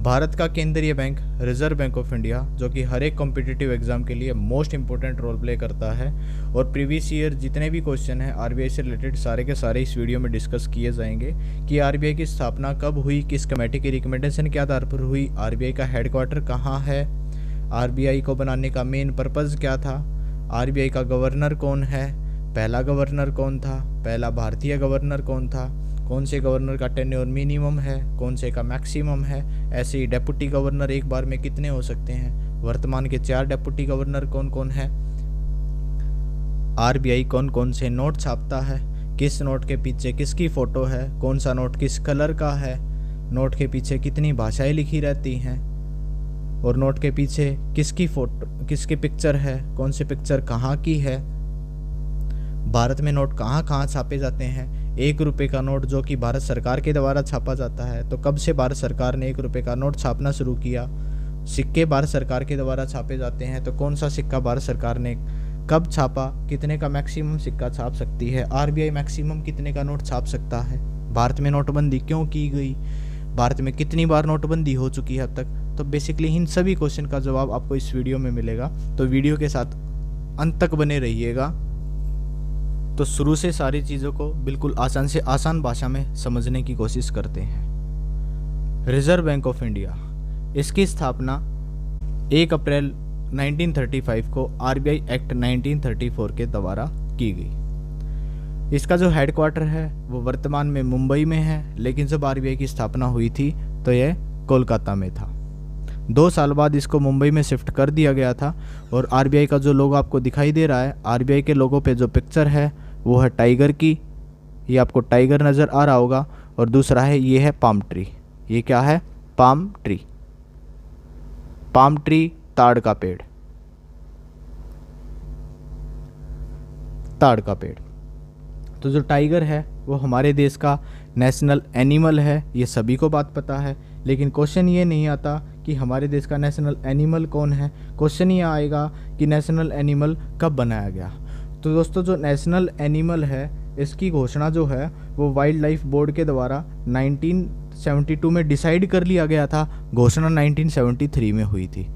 भारत का केंद्रीय bank reserve bank of India, जो कि हर एक कॉम्पिटिटिव एग्जाम के लिए मोस्ट इंपॉर्टेंट रोल प्ले करता है। और प्रीवियस ईयर जितने भी क्वेश्चन हैं आरबीआई से रिलेटेड सारे के सारे इस वीडियो में डिस्कस किए जाएंगे कि आरबीआई की स्थापना कब हुई, किस कमेटी की रिकमेंडेशन के आधार पर हुई, आरबीआई का हेडक्वार्टर कहाँ है, आरबीआई को बनाने का मेन पर्पज़ क्या था, आरबीआई का गवर्नर कौन है, पहला गवर्नर कौन था, पहला भारतीय गवर्नर कौन था, कौन से गवर्नर का टेन्योर मिनिमम है, कौन से का मैक्सिमम है, ऐसे ही डेप्यूटी गवर्नर एक बार में कितने हो सकते हैं, वर्तमान के 4 डेप्यूटी गवर्नर कौन कौन है, आरबीआई कौन कौन से नोट छापता है, किस नोट के पीछे किसकी फ़ोटो है, कौन सा नोट किस कलर का है, नोट के पीछे कितनी भाषाएं लिखी रहती हैं, और नोट के पीछे किसकी फ़ोटो किसकी पिक्चर है, कौन सी पिक्चर कहाँ की है, भारत में नोट कहाँ कहाँ छापे जाते हैं। 1 रुपये का नोट जो कि भारत सरकार के द्वारा छापा जाता है, तो कब से भारत सरकार ने 1 रुपये का नोट छापना शुरू किया। सिक्के भारत सरकार के द्वारा छापे जाते हैं, तो कौन सा सिक्का भारत सरकार ने कब छापा, कितने का मैक्सिमम सिक्का छाप सकती है, आरबीआई मैक्सिमम कितने का नोट छाप सकता है, भारत में नोटबंदी क्यों की गई, भारत में कितनी बार नोटबंदी हो चुकी है अब तक। तो बेसिकली इन सभी क्वेश्चन का जवाब आपको इस वीडियो में मिलेगा, तो वीडियो के साथ अंत तक बने रहिएगा। तो शुरू से सारी चीज़ों को बिल्कुल आसान से आसान भाषा में समझने की कोशिश करते हैं। रिजर्व बैंक ऑफ इंडिया, इसकी स्थापना 1 अप्रैल 1935 को आरबीआई एक्ट 1934 के द्वारा की गई। इसका जो हेडक्वार्टर है वो वर्तमान में मुंबई में है, लेकिन जब आरबीआई की स्थापना हुई थी तो यह कोलकाता में था। 2 साल बाद इसको मुंबई में शिफ्ट कर दिया गया था। और आरबीआई का जो लोगो आपको दिखाई दे रहा है, आरबीआई के लोगो पे जो पिक्चर है वो है टाइगर की, ये आपको टाइगर नज़र आ रहा होगा। और दूसरा है ये है पाम ट्री। ये क्या है? Palm tree. पाम ट्री ताड़ का पेड़, ताड़ का पेड़। तो जो टाइगर है वो हमारे देश का नेशनल एनिमल है, ये सभी को बात पता है। लेकिन क्वेश्चन ये नहीं आता कि हमारे देश का नेशनल एनिमल कौन है, क्वेश्चन ये आएगा कि नेशनल एनिमल कब बनाया गया। तो दोस्तों जो नेशनल एनिमल है इसकी घोषणा जो है वो वाइल्ड लाइफ बोर्ड के द्वारा 1972 में डिसाइड कर लिया गया था। घोषणा 1973 में हुई थी।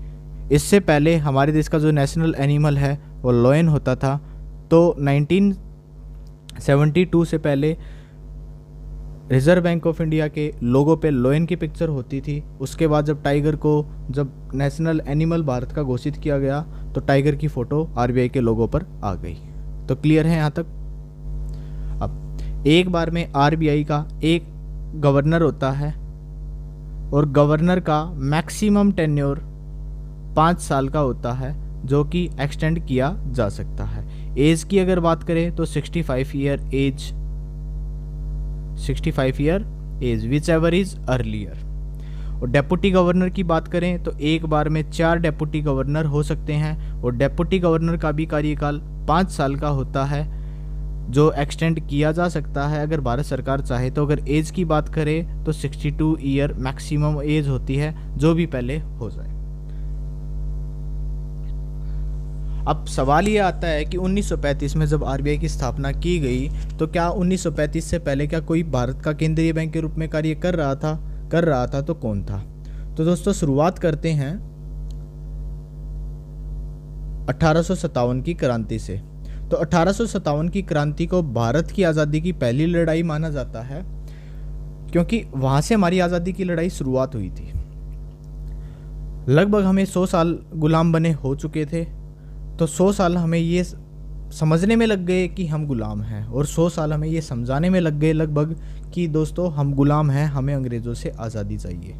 इससे पहले हमारे देश का जो नेशनल एनिमल है वो लॉयन होता था। तो 1972 से पहले रिजर्व बैंक ऑफ इंडिया के लोगो पे लॉयन की पिक्चर होती थी। उसके बाद जब टाइगर को जब नेशनल एनिमल भारत का घोषित किया गया तो टाइगर की फ़ोटो आरबीआई के लोगो पर आ गई। तो क्लियर है यहाँ तक। अब एक बार में आरबीआई का एक गवर्नर होता है और गवर्नर का मैक्सिमम टेन्योर 5 साल का होता है, जो कि एक्सटेंड किया जा सकता है। एज की अगर बात करें तो 65 year age whichever is earlier. और डेप्यूटी गवर्नर की बात करें तो एक बार में 4 डेप्यूटी गवर्नर हो सकते हैं। और डेप्यूटी गवर्नर का भी कार्यकाल 5 साल का होता है, जो एक्सटेंड किया जा सकता है अगर भारत सरकार चाहे तो। अगर एज की बात करें तो 62 ईयर मैक्सिमम एज होती है, जो भी पहले हो जाए। अब सवाल ये आता है कि 1935 में जब आरबीआई की स्थापना की गई तो क्या 1935 से पहले क्या कोई भारत का केंद्रीय बैंक के रूप में कार्य कर रहा था तो कौन था? तो दोस्तों शुरुआत करते हैं 1857 की क्रांति से। तो 1857 की क्रांति को भारत की आज़ादी की पहली लड़ाई माना जाता है, क्योंकि वहाँ से हमारी आज़ादी की लड़ाई शुरुआत हुई थी। लगभग हमें 100 साल गुलाम बने हो चुके थे। तो 100 साल हमें ये समझने में लग गए कि हम गुलाम हैं, और 100 साल हमें ये समझाने में लग गए लगभग कि दोस्तों हम गुलाम हैं, हमें अंग्रेज़ों से आज़ादी चाहिए।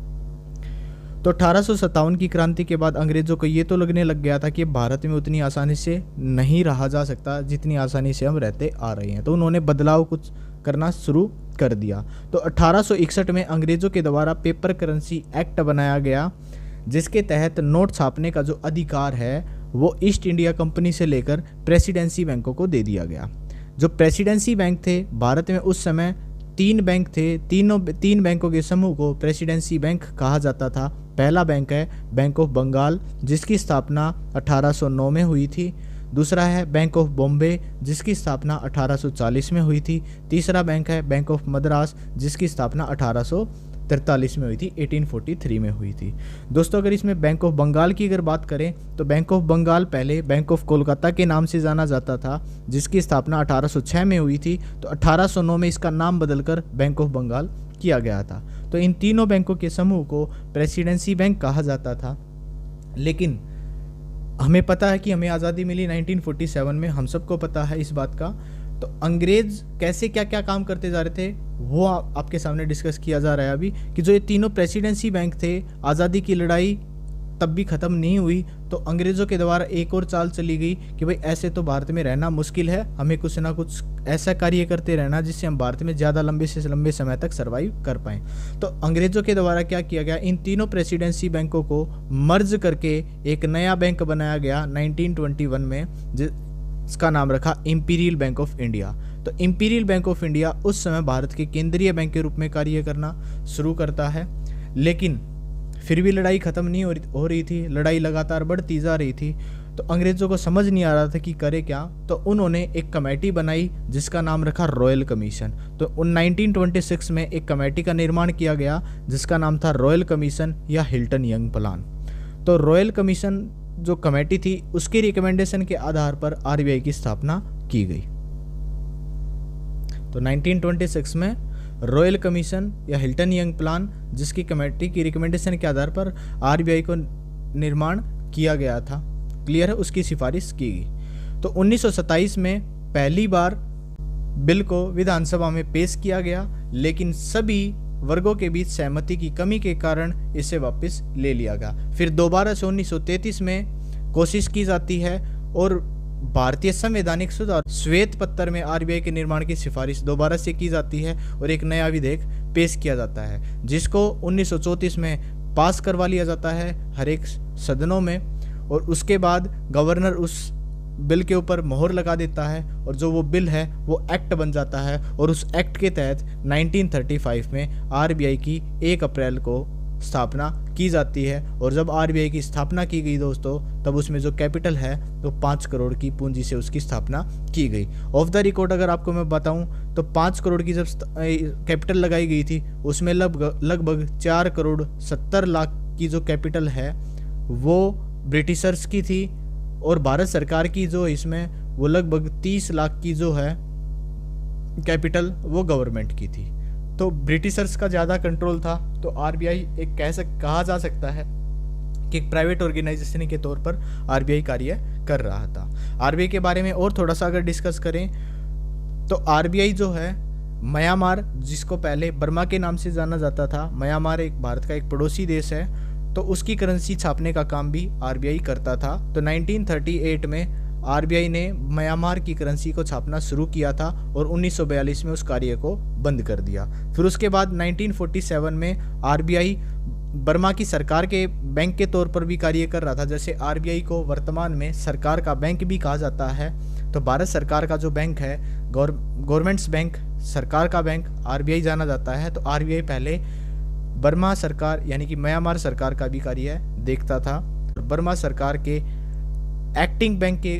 तो 1857 की क्रांति के बाद अंग्रेज़ों को ये तो लगने लग गया था कि भारत में उतनी आसानी से नहीं रहा जा सकता जितनी आसानी से हम रहते आ रहे हैं। तो उन्होंने बदलाव कुछ करना शुरू कर दिया। तो 1861 में अंग्रेज़ों के द्वारा पेपर करेंसी एक्ट बनाया गया, जिसके तहत नोट छापने का जो अधिकार है वो ईस्ट इंडिया कंपनी से लेकर प्रेसिडेंसी बैंकों को दे दिया गया। जो प्रेसिडेंसी बैंक थे भारत में उस समय 3 बैंक थे, 3 बैंकों के समूह को प्रेसिडेंसी बैंक कहा जाता था। पहला बैंक है बैंक ऑफ बंगाल, जिसकी स्थापना 1809 में हुई थी। दूसरा है बैंक ऑफ बॉम्बे, जिसकी स्थापना 1840 में हुई थी। तीसरा बैंक है बैंक ऑफ मद्रास, जिसकी स्थापना 43 में हुई थी, 1843 में हुई थी। दोस्तों अगर इसमें बैंक ऑफ बंगाल की अगर बात करें तो बैंक ऑफ बंगाल पहले बैंक ऑफ कोलकाता के नाम से जाना जाता था, जिसकी स्थापना 1806 में हुई थी। तो 1809 में इसका नाम बदलकर बैंक ऑफ बंगाल किया गया था। तो इन तीनों बैंकों के समूह को प्रेसिडेंसी बैंक कहा जाता था। लेकिन हमें पता है कि हमें आज़ादी मिली 1947 में, हम सबको पता है इस बात का। तो अंग्रेज कैसे क्या क्या काम करते जा रहे थे वो आपके सामने डिस्कस किया जा रहा है अभी, कि जो ये तीनों प्रेसिडेंसी बैंक थे, आज़ादी की लड़ाई तब भी ख़त्म नहीं हुई, तो अंग्रेज़ों के द्वारा एक और चाल चली गई कि भाई ऐसे तो भारत में रहना मुश्किल है, हमें कुछ ना कुछ ऐसा कार्य करते रहना जिससे हम भारत में ज़्यादा लंबे से लंबे समय तक सर्वाइव कर पाएँ। तो अंग्रेज़ों के द्वारा क्या किया गया, इन तीनों प्रेसिडेंसी बैंकों को मर्ज करके एक नया बैंक बनाया गया 1921 में, जिसका नाम रखा इंपीरियल बैंक ऑफ इंडिया। तो इंपीरियल बैंक ऑफ इंडिया उस समय भारत के केंद्रीय बैंक के रूप में कार्य करना शुरू करता है। लेकिन फिर भी लड़ाई ख़त्म नहीं हो रही थी, लड़ाई लगातार बढ़ती जा रही थी। तो अंग्रेज़ों को समझ नहीं आ रहा था कि करे क्या, तो उन्होंने एक कमेटी बनाई जिसका नाम रखा रॉयल कमीशन। तो 1926 में एक कमेटी का निर्माण किया गया जिसका नाम था रॉयल कमीशन या हिल्टन यंग प्लान। तो रॉयल कमीशन जो कमेटी थी उसकी रिकमेंडेशन के आधार पर आरबीआई की स्थापना की गई। तो 1926 में रॉयल कमीशन या हिल्टन यंग प्लान, जिसकी कमेटी की रिकमेंडेशन के आधार पर आरबीआई को निर्माण किया गया था, क्लियर है, उसकी सिफारिश की गई। तो 1927 में पहली बार बिल को विधानसभा में पेश किया गया, लेकिन सभी वर्गों के बीच सहमति की कमी के कारण इसे वापस ले लिया गया। फिर दोबारा से 1933 में कोशिश की जाती है और भारतीय संवैधानिक सुधार श्वेत पत्र में आरबीआई के निर्माण की सिफारिश दोबारा से की जाती है और एक नया विधेयक पेश किया जाता है, जिसको 1934 में पास करवा लिया जाता है हर एक सदनों में। और उसके बाद गवर्नर उस बिल के ऊपर मोहर लगा देता है और जो वो बिल है वो एक्ट बन जाता है। और उस एक्ट के तहत 1935 में आरबीआई की 1 अप्रैल को स्थापना की जाती है। और जब आरबीआई की स्थापना की गई दोस्तों, तब उसमें जो कैपिटल है तो 5 करोड़ की पूंजी से उसकी स्थापना की गई। ऑफ द रिकॉर्ड अगर आपको मैं बताऊं तो 5 करोड़ की जब कैपिटल लगाई गई थी, उसमें लगभग 4 करोड़ 70 लाख की जो कैपिटल है वो ब्रिटिशर्स की थी, और भारत सरकार की जो इसमें वो लगभग 30 लाख की जो है कैपिटल वो गवर्नमेंट की थी। तो ब्रिटिशर्स का ज़्यादा कंट्रोल था। तो आरबीआई एक कहा जा सकता है कि एक प्राइवेट ऑर्गेनाइजेशन के तौर पर आरबीआई कार्य कर रहा था। आरबीआई के बारे में और थोड़ा सा अगर डिस्कस करें तो आरबीआई जो है म्यांमार, जिसको पहले बर्मा के नाम से जाना जाता था, म्यांमार एक भारत का एक पड़ोसी देश है, तो उसकी करेंसी छापने का काम भी आरबीआई करता था। तो 1938 में आरबीआई ने म्यांमार की करेंसी को छापना शुरू किया था और 1942 में उस कार्य को बंद कर दिया। फिर उसके बाद 1947 में आरबीआई बर्मा की सरकार के बैंक के तौर पर भी कार्य कर रहा था। जैसे आरबीआई को वर्तमान में सरकार का बैंक भी कहा जाता है, तो भारत सरकार का जो बैंक है, गवर्नमेंट्स बैंक, सरकार का बैंक आरबीआई जाना जाता है। तो आरबीआई पहले बर्मा सरकार यानी कि म्यांमार सरकार का भी कार्य देखता था। बर्मा सरकार के एक्टिंग बैंक के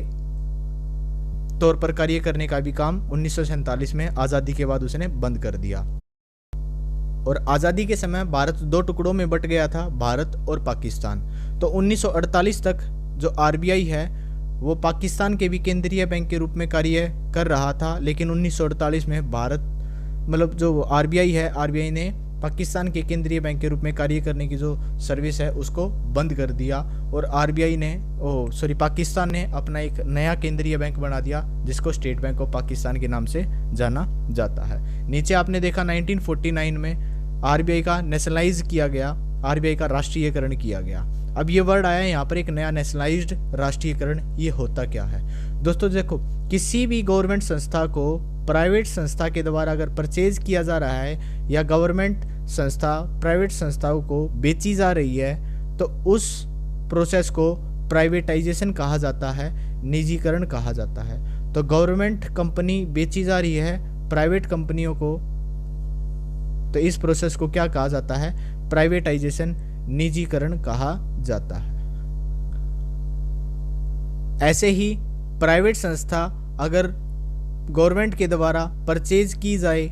तौर पर कार्य करने का भी काम 1947 में आज़ादी के बाद उसने बंद कर दिया। और आज़ादी के समय भारत 2 टुकड़ों में बट गया था, भारत और पाकिस्तान। तो 1948 तक जो आरबीआई है वो पाकिस्तान के भी केंद्रीय बैंक के रूप में कार्य कर रहा था, लेकिन 1948 में जो आरबीआई है, आरबीआई ने पाकिस्तान के केंद्रीय बैंक के रूप में कार्य करने की जो सर्विस है उसको बंद कर दिया। और पाकिस्तान ने अपना एक नया केंद्रीय बैंक बना दिया जिसको स्टेट बैंक ऑफ पाकिस्तान के नाम से जाना जाता है। नीचे आपने देखा 1949 में आरबीआई का नेशनलाइज किया गया, आरबीआई का राष्ट्रीयकरण किया गया। अब ये वर्ड आया यहाँ पर एक नया नेशनलाइज्ड राष्ट्रीयकरण, ये होता क्या है दोस्तों? देखो, किसी भी गवर्नमेंट संस्था को प्राइवेट संस्था के द्वारा अगर परचेज किया जा रहा है या गवर्नमेंट संस्था प्राइवेट संस्थाओं को बेची जा रही है, तो उस प्रोसेस को प्राइवेटाइजेशन कहा जाता है, निजीकरण कहा जाता है। तो गवर्नमेंट कंपनी बेची जा रही है प्राइवेट कंपनियों को, तो इस प्रोसेस को क्या कहा जाता है? प्राइवेटाइजेशन, निजीकरण कहा जाता है। ऐसे ही प्राइवेट संस्था अगर गवर्नमेंट के द्वारा परचेज की जाए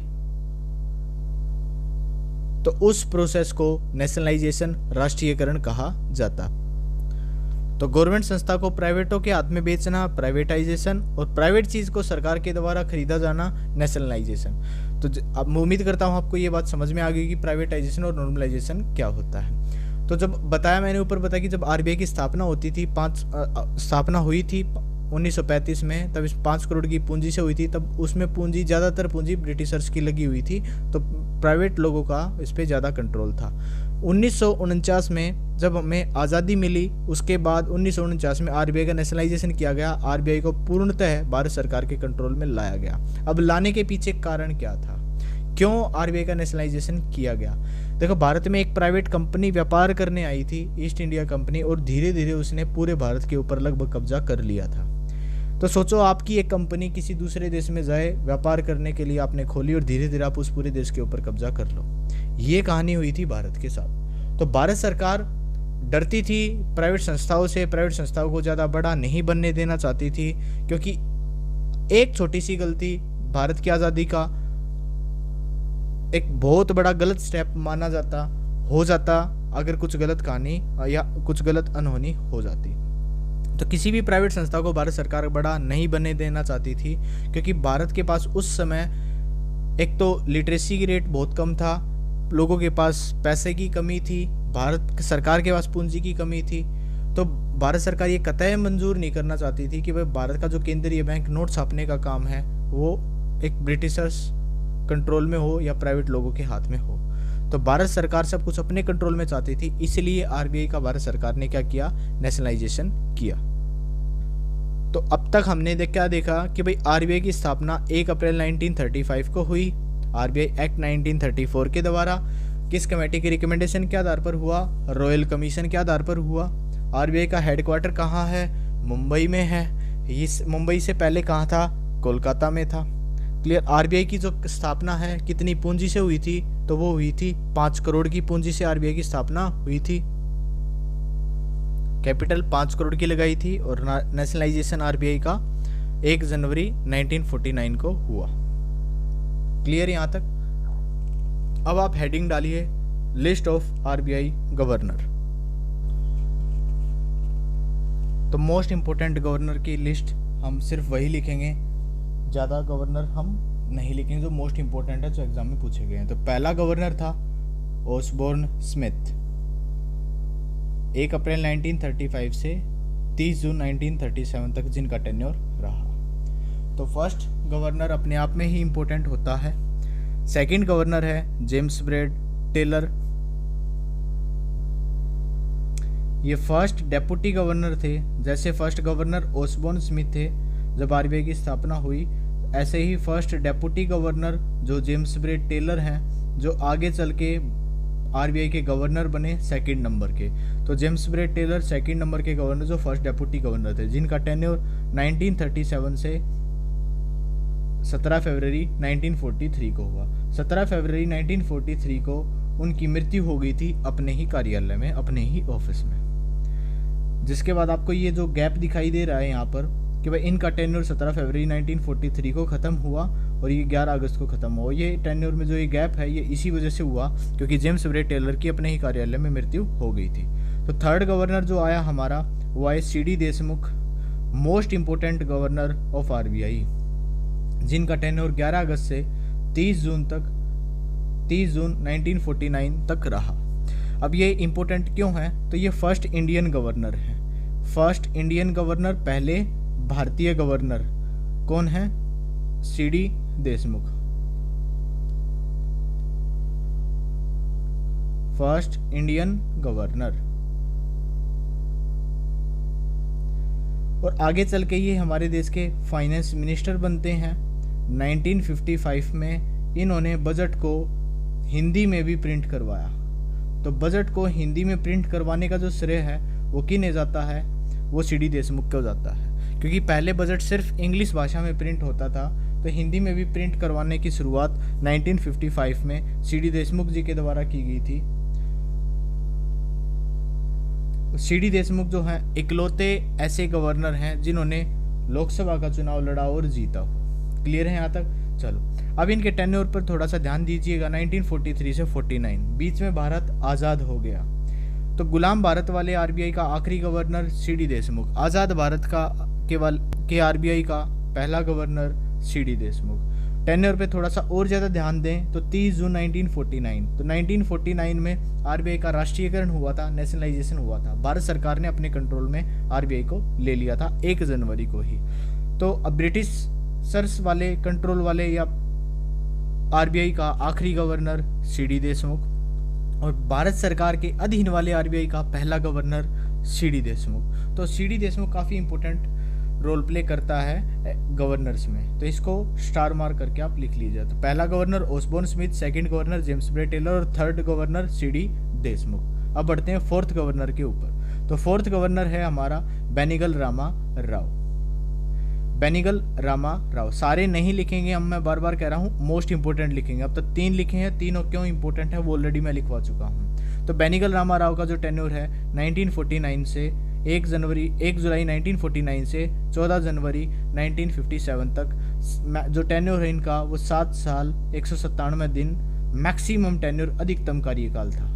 तो उस प्रोसेस को नेशनलाइजेशन, राष्ट्रीयकरण कहा जाता। तो गवर्नमेंट संस्था को प्राइवेटों के हाथ में बेचना प्राइवेटाइजेशन, और प्राइवेट चीज़ को सरकार के द्वारा खरीदा जाना नेशनलाइजेशन। तो अब मैं उम्मीद करता हूँ आपको ये बात समझ में आ गई कि प्राइवेटाइजेशन और नॉर्मलाइजेशन क्या होता है। तो जब बताया, मैंने ऊपर बताया कि जब आरबीआई की स्थापना होती थी, स्थापना हुई थी 1935 में, तब इस 5 करोड़ की पूंजी से हुई थी। तब उसमें पूंजी, ज़्यादातर पूंजी ब्रिटिशर्स की लगी हुई थी, तो प्राइवेट लोगों का इस पर ज़्यादा कंट्रोल था। 1949 में जब हमें आज़ादी मिली, उसके बाद 1949 में आरबीआई का नेशनलाइजेशन किया गया। आरबीआई को पूर्णतः भारत सरकार के कंट्रोल में लाया गया। अब लाने के पीछे कारण क्या था, क्यों आरबीआई का नेशनलाइजेशन किया गया? देखो, भारत में एक प्राइवेट कंपनी व्यापार करने आई थी, ईस्ट इंडिया कंपनी, और धीरे धीरे उसने पूरे भारत के ऊपर लगभग कब्जा कर लिया था। तो सोचो, आपकी एक कंपनी किसी दूसरे देश में जाए व्यापार करने के लिए, आपने खोली, और धीरे धीरे आप उस पूरे देश के ऊपर कब्जा कर लो। ये कहानी हुई थी भारत के साथ। तो भारत सरकार डरती थी प्राइवेट संस्थाओं से, प्राइवेट संस्थाओं को ज़्यादा बड़ा नहीं बनने देना चाहती थी, क्योंकि एक छोटी सी गलती भारत की आज़ादी का एक बहुत बड़ा गलत स्टेप माना हो जाता अगर कुछ गलत कहानी या कुछ गलत अनहोनी हो जाती। तो किसी भी प्राइवेट संस्था को भारत सरकार बड़ा नहीं बनने देना चाहती थी, क्योंकि भारत के पास उस समय एक तो लिटरेसी की रेट बहुत कम था, लोगों के पास पैसे की कमी थी, भारत सरकार के पास पूंजी की कमी थी। तो भारत सरकार ये कतई मंजूर नहीं करना चाहती थी कि भाई भारत का जो केंद्रीय बैंक नोट छापने का काम है वो एक ब्रिटिशर्स कंट्रोल में हो या प्राइवेट लोगों के हाथ में हो। तो भारत सरकार सब कुछ अपने कंट्रोल में चाहती थी, इसलिए आरबीआई का भारत सरकार ने क्या किया, नेशनलाइजेशन किया। तो अब तक हमने क्या देखा कि भाई आरबीआई की स्थापना 1 अप्रैल 1935 को हुई, आरबीआई एक्ट 1934 के द्वारा। किस कमेटी के रिकमेंडेशन के आधार पर हुआ? रॉयल कमीशन के आधार पर हुआ। आरबीआई का हेडक्वार्टर कहाँ है? मुंबई में है। इस मुंबई से पहले कहाँ था? कोलकाता में था। क्लियर? आरबीआई की जो स्थापना है कितनी पूंजी से हुई थी? तो वो हुई थी 5 करोड़ की पूंजी से आरबीआई की स्थापना हुई थी। कैपिटल 5 करोड़ की लगाई थी, और नेशनलाइजेशन आरबीआई का 1 जनवरी 1949 को हुआ। क्लियर यहाँ तक? अब आप हेडिंग डालिए, लिस्ट ऑफ आरबीआई गवर्नर। तो मोस्ट इंपोर्टेंट गवर्नर की लिस्ट हम सिर्फ वही लिखेंगे, ज़्यादा गवर्नर हम नहीं लिखेंगे जो मोस्ट इंपोर्टेंट है, जो एग्जाम में पूछे गए हैं। तो पहला गवर्नर था ओसबोर्न स्मिथ, 1 अप्रैल 1935 से 30 जून 1937 तक जिनका टेन्योर रहा। तो फर्स्ट गवर्नर अपने आप में ही इंपॉर्टेंट होता है। सेकंड गवर्नर है जेम्स ब्रेड टेलर, ये फर्स्ट डेप्यूटी गवर्नर थे। जैसे फर्स्ट गवर्नर ओसबोर्न स्मिथ थे जब आरबीआई की स्थापना हुई, ऐसे ही फर्स्ट डेप्यूटी गवर्नर जो जेम्स ब्रेड टेलर हैं, जो आगे चल के आरबीआई के गवर्नर बने सेकंड नंबर के। तो James Braid Taylor second number के गवर्नर जो फर्स्ट डेप्यूटी गवर्नर थे, जिनका टेन्योर 1937 से 17 फरवरी 1943 को हुआ। 17 फरवरी 1943 को उनकी मृत्यु हो गई थी अपने ही कार्यालय में, अपने ही ऑफिस में। जिसके बाद आपको ये जो गैप दिखाई दे रहा है यहाँ पर कि भाई इनका टेन्योर 17 फरवरी 1943 को ख़त्म हुआ और ये 11 अगस्त को ख़त्म हुआ। ये टेन्योर में जो ये गैप है ये इसी वजह से हुआ क्योंकि जेम्स ब्रेड टेलर की अपने ही कार्यालय में मृत्यु हो गई थी। तो थर्ड गवर्नर जो आया हमारा वो आए CD Deshmukh, most important governor of RBI, जिनका टेन्योर 11 अगस्त से 30 जून 1949 तक रहा। अब ये इम्पोर्टेंट क्यों है? तो ये फर्स्ट इंडियन गवर्नर है। फर्स्ट इंडियन गवर्नर, पहले भारतीय गवर्नर कौन है? CD Deshmukh, first Indian governor. और आगे चल के ये हमारे देश के फाइनेंस मिनिस्टर बनते हैं। 1955 में इन्होंने बजट को हिंदी में भी प्रिंट करवाया। तो बजट को हिंदी में प्रिंट करवाने का जो श्रेय है वो किन्हें जाता है? वो CD देशमुख को जाता है, क्योंकि पहले बजट सिर्फ इंग्लिश भाषा में प्रिंट होता था, तो हिंदी में भी प्रिंट करवाने की शुरुआत 1955 में CD देशमुख जी के द्वारा की गई थी। CD देशमुख जो हैं इकलौते ऐसे गवर्नर हैं जिन्होंने लोकसभा का चुनाव लड़ा और जीता हो। क्लियर है यहाँ तक? चलो अब इनके टेन्योर पर थोड़ा सा ध्यान दीजिएगा। 1943 से 49 बीच में भारत आज़ाद हो गया। तो गुलाम भारत वाले आरबीआई का आखिरी गवर्नर सीडी देशमुख, आज़ाद भारत का के आरबीआई का पहला गवर्नर सीडी देशमुख। टेन्योर पे थोड़ा सा और ज़्यादा ध्यान दें तो 30 जून 1949, तो 1949 में आरबीआई का राष्ट्रीयकरण हुआ था, नेशनलाइजेशन हुआ था। भारत सरकार ने अपने कंट्रोल में आरबीआई को ले लिया था 1 जनवरी को ही। तो अब ब्रिटिश सर्स वाले कंट्रोल वाले या आरबीआई का आखिरी गवर्नर सीडी देशमुख और भारत सरकार के अधीन वाले आरबीआई का पहला गवर्नर सीडी देशमुख। तो सीडी देशमुख काफ़ी इंपॉर्टेंट रोल प्ले करता है गवर्नर्स में, तो इसको स्टार मार्क करके आप लिख लीजिए। तो पहला governor Osborne Smith, second governor James ब्रे टेलर और थर्ड गवर्नर सीडी देशमुख। अब बढ़ते हैं फोर्थ गवर्नर के ऊपर। तो फोर्थ गवर्नर है हमारा बेनिगल रामा राव। बेनिगल रामा राव सारे नहीं लिखेंगे हम, मैं बार बार कह रहा हूँ, मोस्ट इंपोर्टेंट लिखेंगे। अब तक 3 लिखे हैं, तीनों क्यों इंपॉर्टेंट है वो ऑलरेडी मैं लिखवा चुका हूँ। तो बेनिगल रामा राव का जो टेन्योर है 1949 से 1 जुलाई 1949 से 14 जनवरी 1957 तक जो टेन्योर है इनका वो 7 साल 197 दिन मैक्सिमम टेन्योर, अधिकतम कार्यकाल था।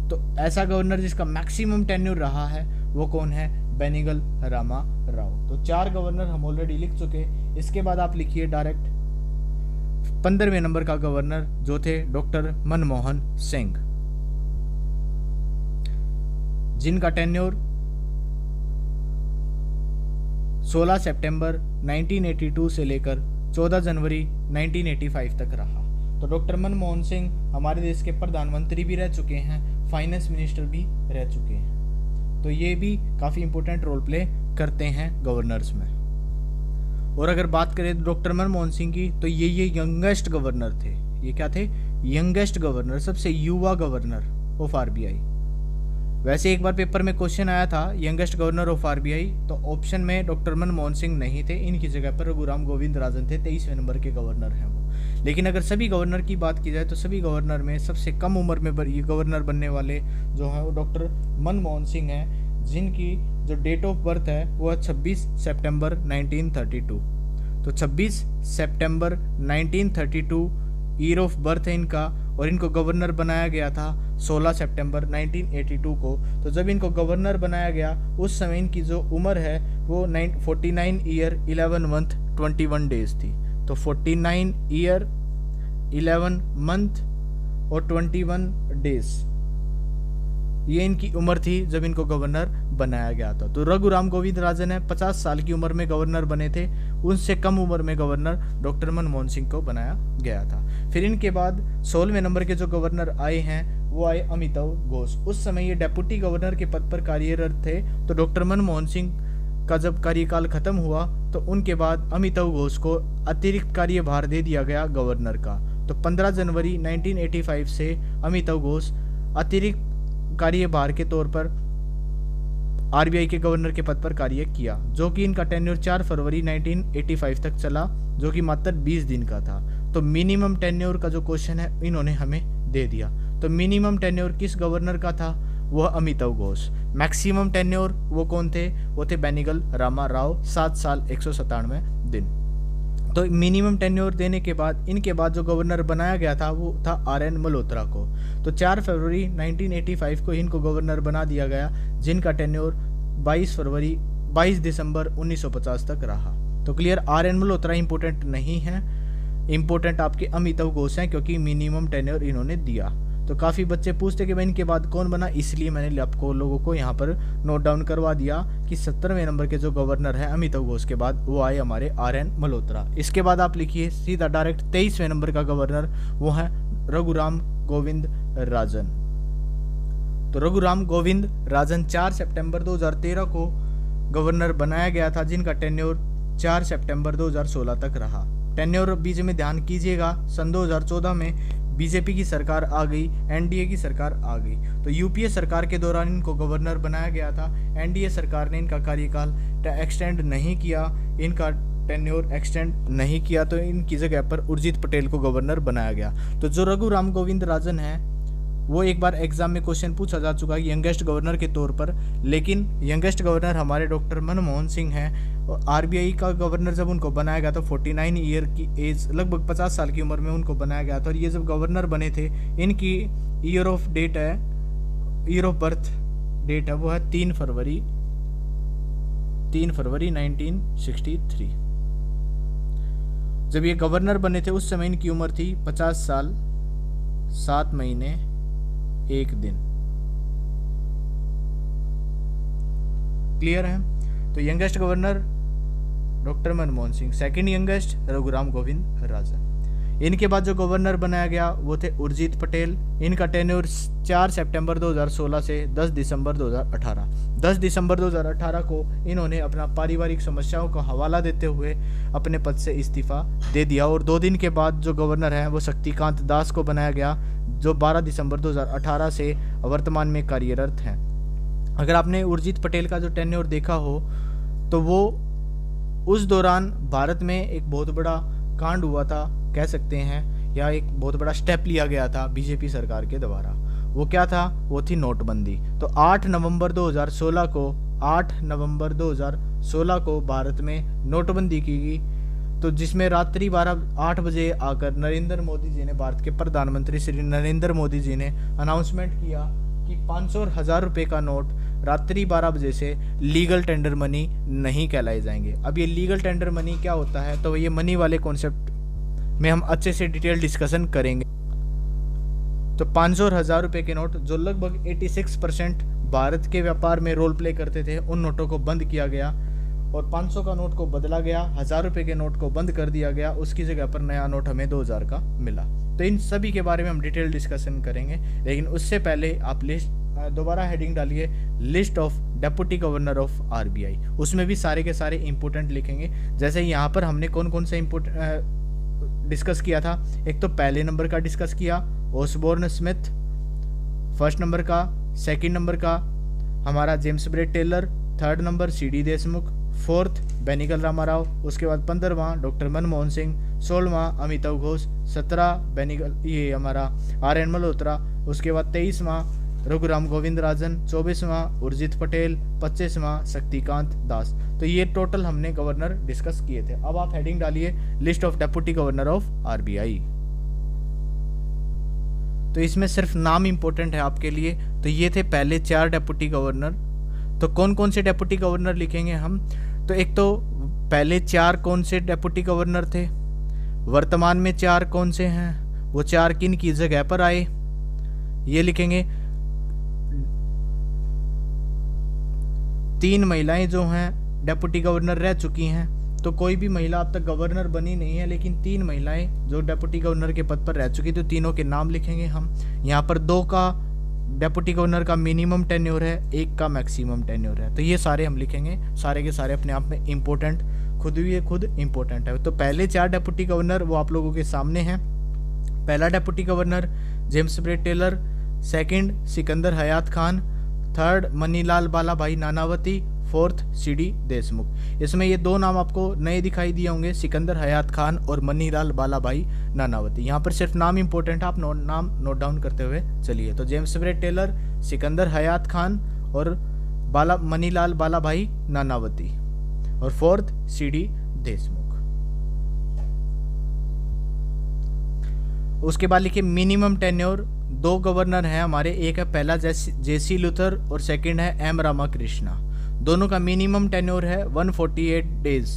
तो ऐसा गवर्नर जिसका मैक्सिमम टेन्योर रहा है वो कौन है? बेनिगल रामा राव। तो 4 गवर्नर हम ऑलरेडी लिख चुके। इसके बाद आप लिखिए डायरेक्ट 15वें नंबर का गवर्नर जो थे डॉक्टर मनमोहन सिंह, जिनका टेन्योर 16 सितंबर 1982 से लेकर 14 जनवरी 1985 तक रहा। तो डॉक्टर मनमोहन सिंह हमारे देश के प्रधानमंत्री भी रह चुके हैं, फाइनेंस मिनिस्टर भी रह चुके हैं। तो ये भी काफ़ी इंपॉर्टेंट रोल प्ले करते हैं गवर्नर्स में। और अगर बात करें डॉक्टर मनमोहन सिंह की तो ये यंगेस्ट गवर्नर थे। ये क्या थे? यंगेस्ट गवर्नर, सबसे युवा गवर्नर ऑफ आरबीआई। वैसे एक बार पेपर में क्वेश्चन आया था यंगेस्ट गवर्नर ऑफ आरबीआई, तो ऑप्शन में डॉक्टर मनमोहन सिंह नहीं थे, इनकी जगह पर रघुराम गोविंद राजन थे, 23वें नंबर के गवर्नर हैं वो। लेकिन अगर सभी गवर्नर की बात की जाए तो सभी गवर्नर में सबसे कम उम्र में ये गवर्नर बनने वाले जो हैं वो डॉक्टर मनमोहन सिंह हैं, जिनकी जो डेट ऑफ बर्थ है वो है 26 सितंबर 1932। तो 26 सितंबर 1932 ईयर ऑफ बर्थ है इनका, और इनको गवर्नर बनाया गया था 16 सितंबर 1982 को। तो जब इनको गवर्नर बनाया गया उस समय इनकी जो उम्र है वो 49 ईयर 11 मंथ 21 डेज थी। तो 49 ईयर 11 मंथ और 21 डेज ये इनकी उम्र थी जब इनको गवर्नर बनाया गया था। तो रघुराम गोविंद राजन है, 50 साल की उम्र में गवर्नर बने थे, उनसे कम उम्र में गवर्नर डॉक्टर मनमोहन सिंह को बनाया गया था। फिर इनके बाद 16वें नंबर के जो गवर्नर आए हैं वो आए अमिताभ घोष। उस समय ये डेप्यूटी गवर्नर के पद पर कार्यरत थे। तो डॉक्टर मनमोहन सिंह का जब कार्यकाल खत्म हुआ तो उनके बाद अमिताभ घोष को अतिरिक्त कार्यभार दे दिया गया गवर्नर का। तो 15 जनवरी 1985 से अमिताभ घोष अतिरिक्त कार्यभार के तौर पर आरबीआई के गवर्नर के पद पर कार्य किया, जो कि इनका टेन्योर 4 फरवरी 1985 तक चला, जो कि मात्र 20 दिन का था। तो मिनिमम टेन्योर का जो क्वेश्चन है इन्होंने हमें दे दिया। तो मिनिमम टेन्योर किस गवर्नर का था? वह अमिताभ घोष। मैक्सिमम टेन्योर वो कौन थे? वो थे बेनिगल रामा राव, 7 साल 197 दिन। तो मिनिमम टेन्योर देने के बाद इनके बाद जो गवर्नर बनाया गया था वो था आर.एन. मल्होत्रा को। तो 4 फरवरी 1985 को इनको गवर्नर बना दिया गया, जिनका टेन्योर 22 दिसंबर 1950 तक रहा। तो क्लियर, आर.एन. मल्होत्रा इंपॉर्टेंट नहीं है, इंपॉर्टेंट आपके अमिताभ घोष हैं, क्योंकि मिनिमम टेन्योर इन्होंने दिया। तो काफ़ी बच्चे पूछते कि भाई इनके बाद कौन बना, इसलिए मैंने आपको लोगों को यहाँ पर नोट डाउन करवा दिया कि 17वें नंबर के जो गवर्नर हैं अमिताभ घोष के बाद वो आए हमारे आर.एन. मल्होत्रा। इसके बाद आप लिखिए सीधा डायरेक्ट 23वें नंबर का गवर्नर, वो है रघुराम गोविंद राजन। तो रघुराम गोविंद राजन 4 सितंबर 2013 को गवर्नर बनाया गया था, जिनका टेन्योर 4 सितंबर 2016 तक रहा। टेन्योर बीच में ध्यान कीजिएगा, सन 2014 में बीजेपी की सरकार आ गई, एनडीए की सरकार आ गई। तो यूपीए सरकार के दौरान इनको गवर्नर बनाया गया था, एनडीए सरकार ने इनका कार्यकाल एक्सटेंड नहीं किया, इनका टेन्योर एक्सटेंड नहीं किया, तो इनकी जगह पर उर्जित पटेल को गवर्नर बनाया गया। तो जो रघुराम गोविंद राजन हैं वो एक बार एग्जाम में क्वेश्चन पूछा जा चुका है यंगेस्ट गवर्नर के तौर पर, लेकिन यंगेस्ट गवर्नर हमारे डॉक्टर मनमोहन सिंह हैं। और आरबीआई का गवर्नर जब उनको बनाया गया तो 49 ईयर की एज, लगभग 50 साल की उम्र में उनको बनाया गया था। और ये जब गवर्नर बने थे, इनकी ईयर ऑफ बर्थ डेट है वो है 3 फरवरी 1963। जब ये गवर्नर बने थे उस समय इनकी उम्र थी 50 साल 7 महीने 1 दिन। क्लियर है? तो youngest governor doctor Manmohan Singh, second youngest Raghuram Govind Rajan. इनके बाद जो गवर्नर बनाया गया वो थे उर्जित पटेल। इनका टेन्योर 4 सितंबर 2016 से 10 दिसंबर 2018। 10 दिसंबर 2018 को इन्होंने अपना पारिवारिक समस्याओं का हवाला देते हुए अपने पद से इस्तीफा दे दिया। और 2 दिन के बाद जो गवर्नर है वो शक्तिकांत दास को बनाया गया, जो 12 दिसंबर 2018 से वर्तमान में कार्यरत हैं। अगर आपने उर्जित पटेल का जो टेन्योर देखा हो तो वो उस दौरान भारत में एक बहुत बड़ा कांड हुआ था, कह सकते हैं, या एक बहुत बड़ा स्टेप लिया गया था बीजेपी सरकार के द्वारा। वो क्या था? वो थी नोटबंदी। तो 8 नवंबर 2016 को भारत में नोटबंदी की गई, तो जिसमें रात्रि 8 बजे आकर नरेंद्र मोदी जी ने, भारत के प्रधानमंत्री श्री नरेंद्र मोदी जी ने अनाउंसमेंट किया कि 500 और 1000 रुपये का नोट रात्रि 12 बजे से लीगल टेंडर मनी नहीं कहलाए जाएंगे। अब ये लीगल टेंडर मनी क्या होता है, तो ये मनी वाले कॉन्सेप्ट में हम अच्छे से डिटेल डिस्कशन करेंगे। तो 500 और 1000 रुपये के नोट जो लगभग 86% भारत के व्यापार में रोल प्ले करते थे, उन नोटों को बंद किया गया और 500 का नोट को बदला गया, 1000 रुपये के नोट को बंद कर दिया गया। उसकी जगह पर नया नोट हमें 2000 का मिला। तो इन सभी के बारे में हम डिटेल डिस्कशन करेंगे, लेकिन उससे पहले आप दोबारा हेडिंग डालिए list of deputy governor of RBI. उसमें भी सारे के सारे इंपोर्टेंट लिखेंगे। जैसे यहाँ पर हमने कौन कौन से डिस्कस किया था। एक तो पहले नंबर का डिस्कस किया ओसबोर्न स्मिथ, फर्स्ट नंबर का, सेकंड नंबर का हमारा James Braid Taylor, third number C D Deshmukh, fourth Benegal Rama Rao, उसके बाद 15वां डॉक्टर मनमोहन सिंह, 16वां अमिताभ घोष, 17 ये हमारा आर.एन. मल्होत्रा, उसके बाद 23वां रघुराम गोविंद राजन, 24वां उर्जित पटेल, 25वां शक्तिकांत दास। तो ये टोटल हमने गवर्नर डिस्कस किए थे। अब आप हेडिंग डालिए list of deputy governor of RBI. तो इसमें सिर्फ नाम इंपॉर्टेंट है आपके लिए। तो ये थे पहले 4 डेप्यूटी गवर्नर। तो कौन कौन से डेप्यूटी गवर्नर लिखेंगे हम? तो एक तो पहले 4 कौन से डेप्यूटी गवर्नर थे, वर्तमान में 4 कौन से हैं, वो 4 किन की जगह पर आए, ये लिखेंगे। 3 महिलाएं जो हैं डेप्यूटी गवर्नर रह चुकी हैं। तो कोई भी महिला अब तक गवर्नर बनी नहीं है, लेकिन 3 महिलाएं जो डेप्यूटी गवर्नर के पद पर रह चुकी, तो तीनों के नाम लिखेंगे हम। यहाँ पर 2 का डेप्यूटी गवर्नर का मिनिमम टेन्योर है, 1 का मैक्सिमम टेन्योर है। तो ये सारे हम लिखेंगे, सारे के सारे अपने आप में इम्पोर्टेंट, खुद इम्पोर्टेंट है। तो पहले 4 डेप्यूटी गवर्नर वो आप लोगों के सामने हैं। पहला deputy governor James Braid Taylor, second Sikandar Hayat Khan, third Manilal Balabhai Nanavati, fourth C D Deshmukh. इसमें ये 2 नाम आपको नए दिखाई दिए होंगे, सिकंदर हयात खान और मनीलाल बालाभाई नानावती। यहाँ पर सिर्फ नाम इंपॉर्टेंट है, आप नाम नोट डाउन करते हुए चलिए। तो James Braid Taylor, Sikandar Hayat Khan और मनीलाल बालाभाई नानावती, और फोर्थ सीडी देशमुख। उसके बाद लिखिए मिनिमम टेन्योर। 2 गवर्नर हैं हमारे, एक है पहला जेसी लूथर और सेकंड है एम रामाकृष्णा। दोनों का मिनिमम टेन्योर है 148 डेज।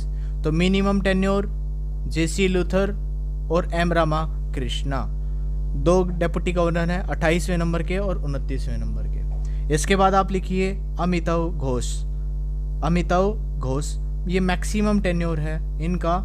तो मिनिमम टेन्योर जेसी लूथर और एम रामाकृष्णा 2 डेप्यूटी गवर्नर हैं, 28वें नंबर के और 29वें नंबर के। इसके बाद आप लिखिए अमिताभ घोष, ये मैक्सिमम टेन्योर है इनका।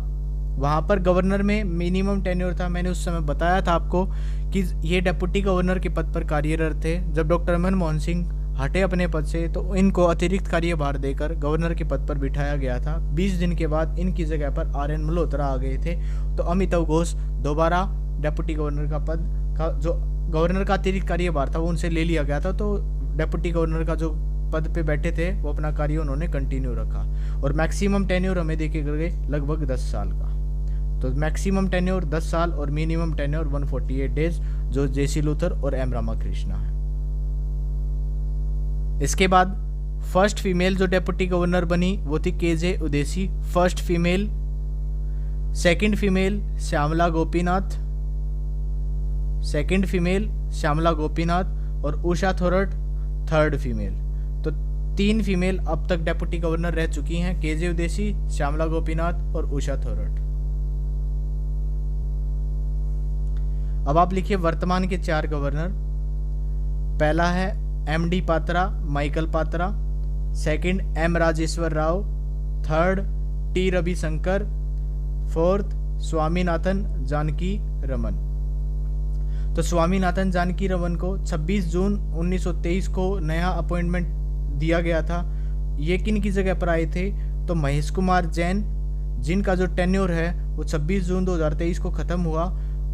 वहाँ पर गवर्नर में मिनिमम टेन्योर था, मैंने उस समय बताया था आपको कि ये डेप्यूटी गवर्नर के पद पर कार्यरत थे। जब डॉक्टर मनमोहन सिंह हटे अपने पद से तो इनको अतिरिक्त कार्यभार देकर गवर्नर के पद पर बिठाया गया था। 20 दिन के बाद इनकी जगह पर आर.एन. मल्होत्रा आ गए थे। तो अमिताभ घोष दोबारा डेप्यूटी गवर्नर का पद का, जो गवर्नर का अतिरिक्त कार्यभार था वो उनसे ले लिया गया था। तो डेप्यूटी गवर्नर का जो पद पे बैठे थे वो अपना कार्य उन्होंने कंटिन्यू रखा। और मैक्सिमम टेन्योर हमें देखे गए लगभग 10 साल का। तो मैक्सिमम टेन्योर 10 साल और मिनिमम टेन्योर 148 डेज। जो जेसी लूथर और एम रामाकृष्णा है। इसके बाद फर्स्ट फीमेल जो डेप्यूटी गवर्नर बनी वो थी K J Udeshi, first female. Second female Shyamala Gopinath, second female Shyamala Gopinath और उषा थोरट थर्ड फीमेल। तो 3 फीमेल अब तक डेप्यूटी गवर्नर रह चुकी हैं, केजे उदेसी, श्यामला गोपीनाथ और उषा थोरट। अब आप लिखिए वर्तमान के 4 गवर्नर। पहला है MD Patra, Michael Patra. Second M Rajeshwar Rao. Third T Ravishankar. Fourth Swaminathan Janaki Raman. तो स्वामीनाथन जानकी रमन को 26 जून 1923 को नया अपॉइंटमेंट दिया गया था। ये किन की जगह पर आए थे? तो महेश कुमार जैन, जिनका जो टेन्योर है वो 26 जून 2023 को ख़त्म हुआ,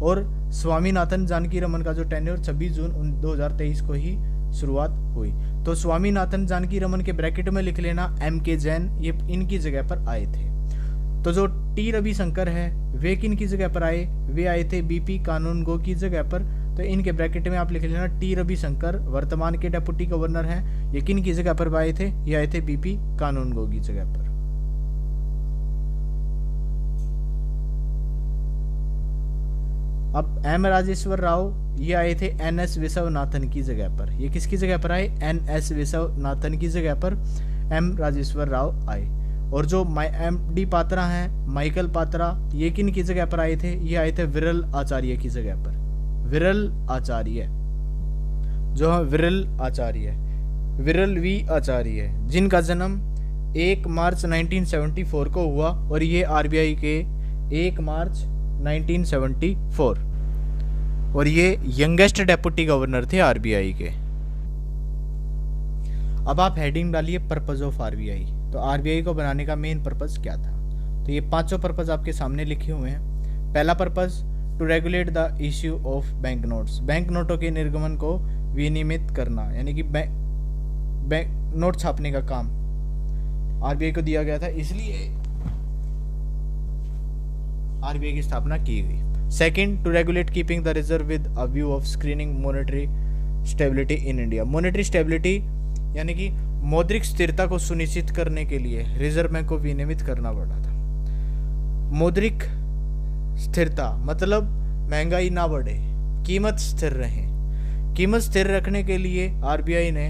और स्वामीनाथन जानकी रमन का जो टेन्योर 26 जून 2023 को ही शुरुआत हुई। तो स्वामीनाथन जानकी रमन के ब्रैकेट में लिख लेना एम के जैन, ये इनकी जगह पर आए थे। तो जो टी रविशंकर है वे किन की जगह पर आए? वे आए थे बीपी कानूनगो की जगह पर। तो इनके ब्रैकेट में आप लिख लेना टी रविशंकर वर्तमान के डेप्यूटी गवर्नर हैं। ये किन की जगह पर आए थे? ये आए थे बीपी कानूनगो की जगह पर। अब एम राजेश्वर राव ये आए थे एनएस विश्वनाथन की जगह पर। ये किसकी जगह पर आए? एनएस विश्वनाथन की जगह पर एम राजेश्वर राव आए। और जो एम डी पात्रा हैं, माइकल पात्रा, ये किन की जगह पर आए थे? ये आए थे विरल आचार्य की जगह पर। विरल आचार्य जो है विरल आचार्य, विरल वी आचार्य, जिनका जन्म 1 मार्च 1974 को हुआ और ये आरबीआई के 1 मार्च 1974, और ये यंगेस्ट डेप्यूटी गवर्नर थे आरबीआई के। अब आप हेडिंग डालिए पर्पज ऑफ आरबीआई। तो आरबीआई को बनाने का मेन पर्पज क्या था? तो ये 5 पर्पज आपके सामने लिखे हुए हैं। पहला purpose to regulate the issue of bank notes, bank नोटों के निर्गमन को विनियमित करना, यानी कि बैंक नोट छापने का काम आरबीआई को दिया गया था, इसलिए आरबीआई की स्थापना की गई। Second to regulate keeping the reserve with a view of screening monetary stability in India. Monetary stability यानी कि मौद्रिक स्थिरता को सुनिश्चित करने के लिए रिजर्व बैंक को विनियमित करना पड़ा था। मौद्रिक स्थिरता मतलब महंगाई ना बढ़े, कीमत स्थिर रहे। कीमत स्थिर रखने के लिए आरबीआई ने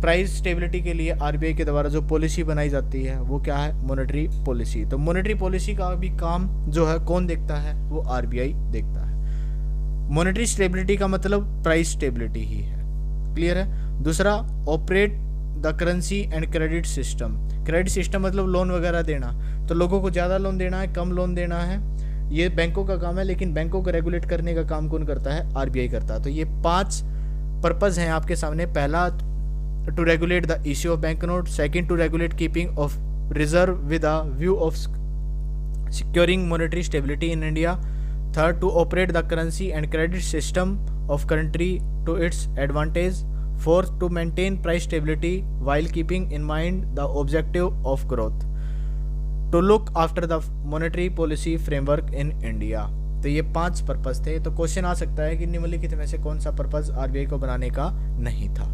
प्राइस स्टेबिलिटी के लिए आरबीआई के द्वारा जो पॉलिसी बनाई जाती है वो क्या है? Monetary policy. तो मॉनेटरी पॉलिसी का भी काम जो है कौन देखता है? वो आरबीआई देखता है। मॉनेटरी स्टेबिलिटी का मतलब प्राइस स्टेबिलिटी ही है। क्लियर है? दूसरा operate the currency and credit system. Credit system मतलब लोन वगैरह देना। तो लोगों को ज़्यादा लोन देना है, कम लोन देना है, ये बैंकों का काम है, लेकिन बैंकों को रेगुलेट करने का काम कौन करता है? आरबीआई करता है। तो ये 5 पर्पज हैं आपके सामने। पहला to regulate the issue of bank note, second to regulate keeping of reserve with a view of securing monetary stability in India, third to operate the currency and credit system of country to its advantage, fourth to maintain price stability while keeping in mind the objective of growth, to look after the monetary policy framework in India। तो ये 5 purpose थे। तो question आ सकता है कि निम्नलिखित में से कौन सा पर्पस आरबीआई को बनाने का नहीं था।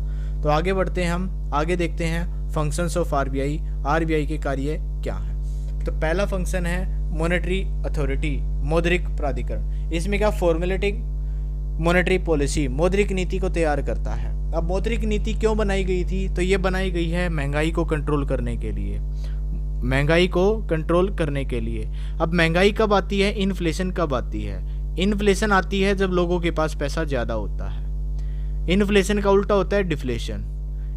तो आगे बढ़ते हैं, हम आगे देखते हैं फंक्शंस ऑफ आरबीआई। आरबीआई के कार्य क्या है? तो पहला फंक्शन है मॉनेटरी अथॉरिटी, मौद्रिक प्राधिकरण। इसमें क्या? फॉर्मुलेटिंग मॉनेटरी पॉलिसी, मौद्रिक नीति को तैयार करता है। अब मौद्रिक नीति क्यों बनाई गई थी? तो ये बनाई गई है महंगाई को कंट्रोल करने के लिए, महंगाई को कंट्रोल करने के लिए। अब महंगाई कब आती है? इन्फ्लेशन कब आती है? इन्फ्लेशन आती है जब लोगों के पास पैसा ज़्यादा होता है। इन्फ्लेशन का उल्टा होता है डिफ्लेशन।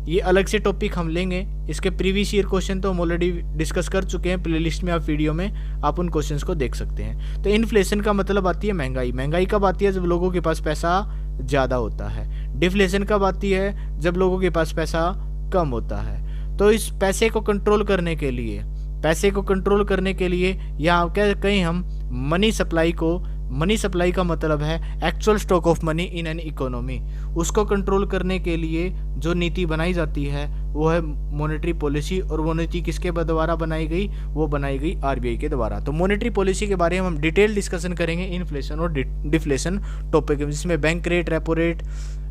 ये अलग से टॉपिक हम लेंगे, इसके प्रीवियस ईयर क्वेश्चन तो हम ऑलरेडी डिस्कस कर चुके हैं प्लेलिस्ट में, आप वीडियो में आप उन क्वेश्चंस को देख सकते हैं। तो इन्फ्लेशन का मतलब आती है महंगाई। महंगाई कब आती है? जब लोगों के पास पैसा ज़्यादा होता है। डिफ्लेशन कब आती है? जब लोगों के पास पैसा कम होता है। तो इस पैसे को कंट्रोल करने के लिए, पैसे को कंट्रोल करने के लिए या क्या कहीं हम मनी सप्लाई को मनी सप्लाई का मतलब है actual stock of money in an economy. उसको कंट्रोल करने के लिए जो नीति बनाई जाती है वो है मॉनेटरी पॉलिसी, और वो नीति किसके द्वारा बनाई गई? वो बनाई गई आरबीआई के द्वारा। तो मॉनेटरी पॉलिसी के बारे में हम डिटेल डिस्कशन करेंगे इन्फ्लेशन और डिफ्लेशन टॉपिक में, जिसमें bank rate, repo rate,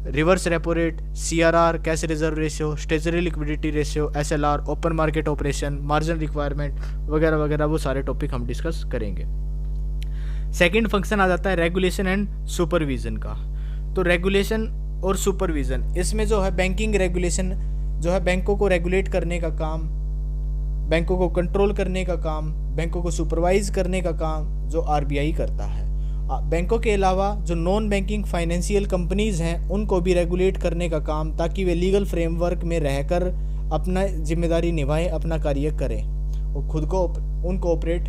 reverse repo rate, CRR, cash reserve ratio, statutory liquidity ratio, SLR, open market operation, margin requirement वगैरह वगैरह, वो सारे टॉपिक हम डिस्कस करेंगे। सेकंड फंक्शन आ जाता है रेगुलेशन एंड सुपरविजन का। तो रेगुलेशन और सुपरविजन, इसमें जो है बैंकिंग रेगुलेशन जो है बैंकों को रेगुलेट करने का काम, बैंकों को कंट्रोल करने का काम, बैंकों को सुपरवाइज करने का काम जो आरबीआई करता है। बैंकों के अलावा जो नॉन बैंकिंग फाइनेंशियल कंपनीज हैं उनको भी रेगुलेट करने का काम, ताकि वे लीगल फ्रेमवर्क में रहकर अपना जिम्मेदारी निभाएं, अपना कार्य करें और खुद को उनको ऑपरेट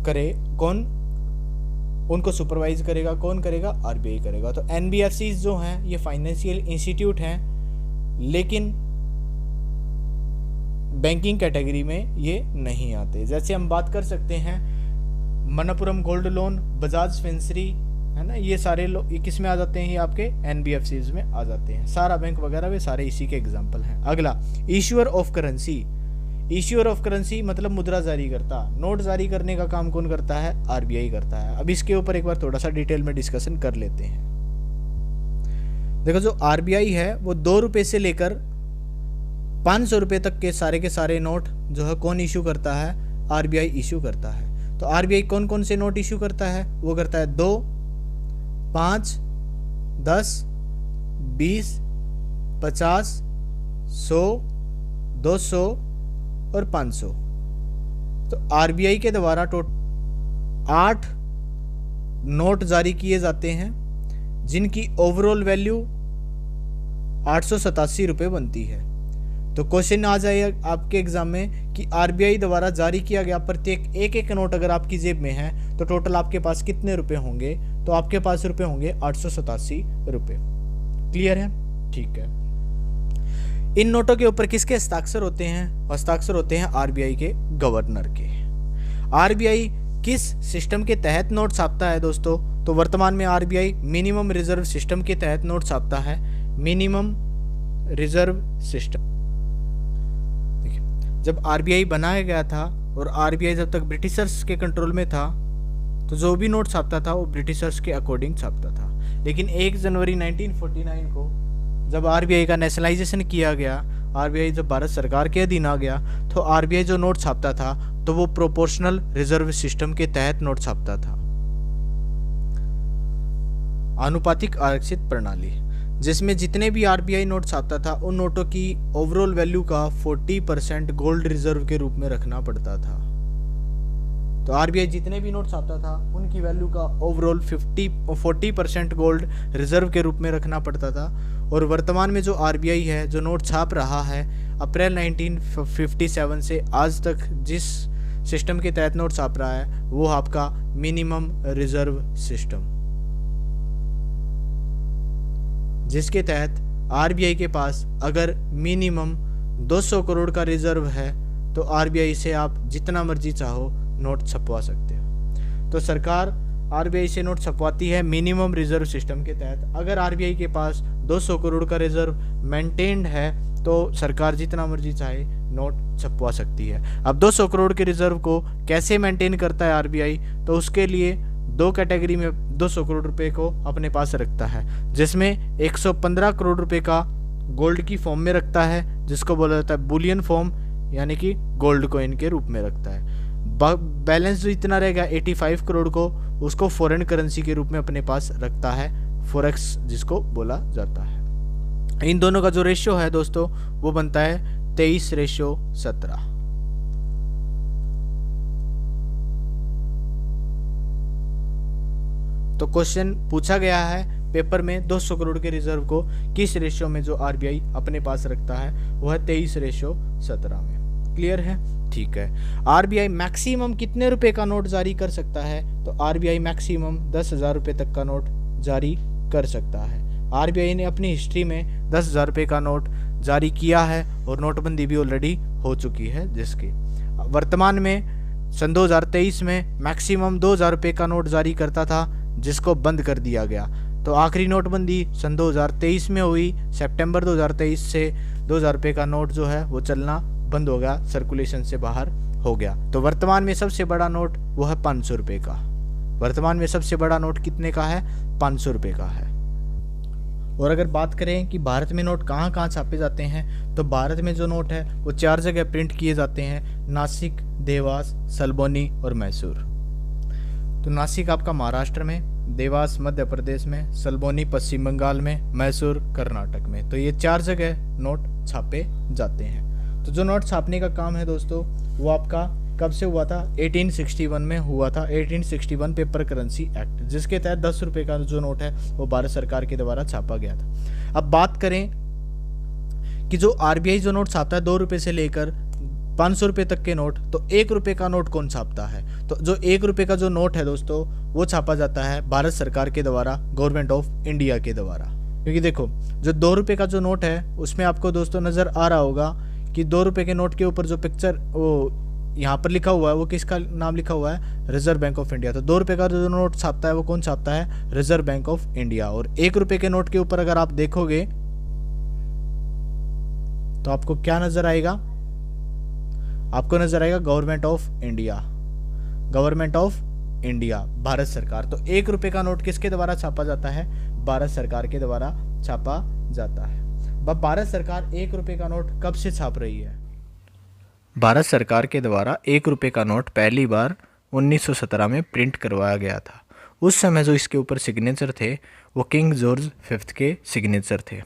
करे। कौन उनको सुपरवाइज करेगा? कौन करेगा? आरबीआई करेगा। तो एनबीएफसीज जो हैं ये फाइनेंशियल इंस्टीट्यूट हैं, लेकिन बैंकिंग कैटेगरी में ये नहीं आते। जैसे हम बात कर सकते हैं मनप्पुरम गोल्ड लोन, बजाज फिंसरी, है ना, ये सारे लोग किस में आ जाते हैं? ये आपके एनबीएफसीज में आ जाते हैं। सारा बैंक वगैरह वे सारे इसी के एग्जाम्पल हैं। अगला, issuer of currency. Issuer of currency मतलब मुद्रा जारी करता। नोट जारी करने का काम कौन करता है? आरबीआई करता है। अब इसके ऊपर एक बार थोड़ा सा डिटेल में डिस्कशन कर लेते हैं। देखो, जो आरबीआई है वो 2 रुपये से लेकर 500 रुपये तक के सारे नोट जो है कौन इशू करता है? आरबीआई इशू करता है। तो आरबीआई कौन कौन से नोट इशू करता है? वो करता है 2, 5, 10, 20, 50, 100, 200 और 500। तो आरबीआई के द्वारा 8 नोट जारी किए जाते हैं, जिनकी ओवरऑल वैल्यू 887 रुपये बनती है। तो क्वेश्चन आ जाएगा आपके एग्जाम में कि आरबीआई द्वारा जारी किया गया प्रत्येक एक नोट अगर आपकी जेब में है तो टोटल आपके पास कितने रुपए होंगे? तो आपके पास रुपए होंगे 887 रुपये। क्लियर है? ठीक है। इन नोटों के ऊपर किसके हस्ताक्षर होते हैं? हस्ताक्षर होते हैं आरबीआई के गवर्नर के। आरबीआई किस सिस्टम के तहत नोट छापता है दोस्तों? तो वर्तमान में आरबीआई मिनिमम रिजर्व सिस्टम के तहत नोट छापता है। Minimum reserve system. जब आरबीआई बनाया गया था और आरबीआई जब तक ब्रिटिशर्स के कंट्रोल में था तो जो भी नोट छापता था वो ब्रिटिशर्स के अकॉर्डिंग छापता था। लेकिन 1 जनवरी 1949 को जब आरबीआई का नेशनलाइजेशन किया गया, आरबीआई जब भारत सरकार के अधीन आ गया, तो आरबीआई जो नोट छापता था तो वो प्रोपोर्शनल रिजर्व सिस्टम के तहत नोट छापता था। आनुपातिक आरक्षित प्रणाली, जिसमें जितने भी आरबीआई नोट छापता था उन नोटों की ओवरऑल वैल्यू का 40% गोल्ड रिजर्व के रूप में रखना पड़ता था। तो आरबीआई जितने भी नोट छापता था उनकी वैल्यू का ओवरऑल 40% गोल्ड रिजर्व के रूप में रखना पड़ता था। और वर्तमान में जो आरबीआई है जो नोट छाप रहा है, अप्रैल 1957 से आज तक जिस सिस्टम के तहत नोट छाप रहा है वो आपका मिनिमम रिजर्व सिस्टम, जिसके तहत आरबीआई के पास अगर मिनिमम 200 करोड़ का रिजर्व है तो आरबीआई से आप जितना मर्जी चाहो नोट छपवा सकते हो। तो सरकार आरबीआई से नोट छपवाती है मिनिमम रिजर्व सिस्टम के तहत। अगर आरबीआई के पास 200 करोड़ का रिजर्व मेंटेन्ड है तो सरकार जितना मर्जी चाहे नोट छपवा सकती है। अब 200 करोड़ के रिजर्व को कैसे मेंटेन करता है आरबीआई? तो उसके लिए 2 कैटेगरी में 200 करोड़ रुपए को अपने पास रखता है, जिसमें 115 करोड़ रुपए का गोल्ड की फॉर्म में रखता है, जिसको बोला जाता है बुलियन फॉर्म, यानी कि गोल्ड कॉइन के रूप में रखता है। बैलेंस जो इतना रहेगा 85 करोड़ को उसको फॉरेन करेंसी के रूप में अपने पास रखता है, फॉरेक्स जिसको बोला जाता है। इन दोनों का जो रेशियो है दोस्तों वो बनता है 23:17। तो क्वेश्चन पूछा गया है पेपर में 200 करोड़ के रिजर्व को किस रेशियो में जो आरबीआई अपने पास रखता है वो है 23:17 में। क्लियर है? ठीक है। आरबीआई मैक्सिमम कितने रुपए का नोट जारी कर सकता है? तो आरबीआई मैक्सिमम 10,000 रुपये तक का नोट जारी कर सकता है। आरबीआई ने अपनी हिस्ट्री में 10,000 रुपये का नोट जारी किया है और नोटबंदी भी ऑलरेडी हो चुकी है, जिसकी वर्तमान में सन 2023 में मैक्सिमम 2,000 रुपये का नोट जारी करता था, जिसको बंद कर दिया गया। तो आखिरी नोटबंदी सन 2023 में हुई। सितंबर 2023 से 2000 रुपये का नोट जो है वो चलना बंद हो गया, सर्कुलेशन से बाहर हो गया। तो वर्तमान में सबसे बड़ा नोट वो है 500 रुपये का। वर्तमान में सबसे बड़ा नोट कितने का है? 500 रुपये का है। और अगर बात करें कि भारत में नोट कहाँ कहाँ छापे जाते हैं, तो भारत में जो नोट है वो 4 जगह प्रिंट किए जाते हैं, नासिक, देवास, सलबोनी और मैसूर। तो नासिक आपका महाराष्ट्र में, देवास मध्य प्रदेश में, सलबोनी पश्चिम बंगाल में, मैसूर कर्नाटक में। तो ये 4 जगह नोट छापे जाते हैं। तो जो नोट छापने का काम है दोस्तों वो आपका कब से हुआ था? 1861 में हुआ था, 1861 पेपर करेंसी एक्ट, जिसके तहत 10 रुपये का जो नोट है वो भारत सरकार के द्वारा छापा गया था। अब बात करें कि जो आरबीआई जो नोट छापता है 2 रुपये से लेकर 500 रुपये तक के नोट, तो 1 रुपये का नोट कौन छापता है? तो जो 1 रुपये का जो नोट है दोस्तों वो छापा जाता है भारत सरकार के द्वारा, गवर्नमेंट ऑफ इंडिया के द्वारा। क्योंकि देखो जो 2 रुपये का जो नोट है उसमें आपको दोस्तों नज़र आ रहा होगा कि 2 रुपये के नोट के ऊपर जो पिक्चर वो यहाँ पर लिखा हुआ है वो किसका नाम लिखा हुआ है? Reserve bank of India. तो 2 रुपये का जो नोट छापता है वो कौन छापता है? Reserve bank of India. और 1 रुपये के नोट के ऊपर अगर आप देखोगे तो आपको क्या नजर आएगा? आपको नजर आएगा government of India, government of India, Bharat सरकार। तो 1 रुपये का नोट किसके द्वारा छापा जाता है? भारत सरकार के द्वारा छापा जाता है। अब भारत सरकार 1 रुपये का नोट कब से छाप रही है? भारत सरकार के द्वारा 1 रुपये का नोट पहली बार 1917 में प्रिंट करवाया गया था। उस समय जो इसके ऊपर सिग्नेचर थे वो किंग जॉर्ज फिफ्थ के सिग्नेचर थे।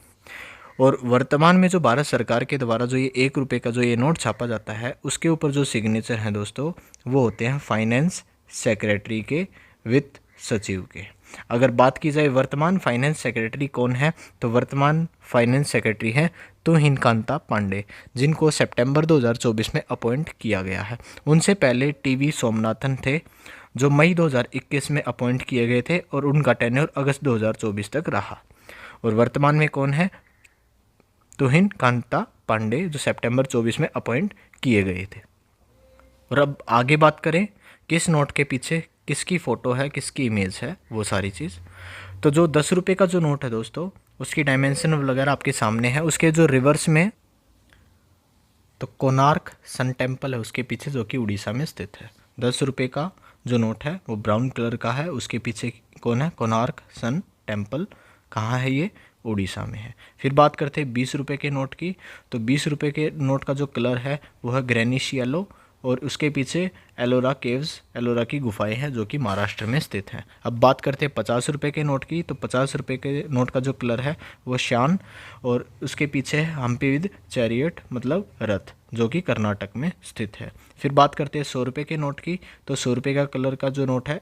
और वर्तमान में जो भारत सरकार के द्वारा जो ये 1 रुपये का जो ये नोट छापा जाता है उसके ऊपर जो सिग्नेचर हैं दोस्तों वो होते हैं फाइनेंस सेक्रेटरी के, वित्त सचिव के। अगर बात की जाए वर्तमान फाइनेंस सेक्रेटरी कौन है, तो वर्तमान फाइनेंस सेक्रेटरी हैं तुहिन कांता पांडे, जिनको सितंबर 2024 में अपॉइंट किया गया है। उनसे पहले टीवी सोमनाथन थे जो मई 2021 में अपॉइंट किए गए थे और उनका टेन्योर अगस्त 2024 तक रहा। और वर्तमान में कौन है? तुहिन कांता पांडे, जो सितंबर 24 में अपॉइंट किए गए थे। और अब आगे बात करें किस नोट के पीछे किसकी फ़ोटो है, किसकी इमेज है, वो सारी चीज़। तो जो 10 रुपये का जो नोट है दोस्तों उसकी डायमेंशन वगैरह आपके सामने है। उसके जो रिवर्स में तो कोणार्क सन टेम्पल है उसके पीछे, जो कि उड़ीसा में स्थित है। 10 रुपये का जो नोट है वो ब्राउन कलर का है, उसके पीछे कौन है? Konark sun temple. कहाँ है ये? उड़ीसा में है। फिर बात करते हैं 20 रुपये के नोट की। तो 20 रुपये के नोट का जो कलर है वो है ग्रेनिश येलो और उसके पीछे एलोरा केव्स, एलोरा की गुफाएं हैं जो कि महाराष्ट्र में स्थित हैं। अब बात करते हैं 50 रुपये के नोट की। तो 50 रुपये के नोट का जो कलर है वो श्यान और उसके पीछे है हम्पी विद चैरियट, मतलब रथ, जो कि कर्नाटक में स्थित है। फिर बात करते हैं 100 रुपये के नोट की। तो 100 रुपये का कलर का जो नोट है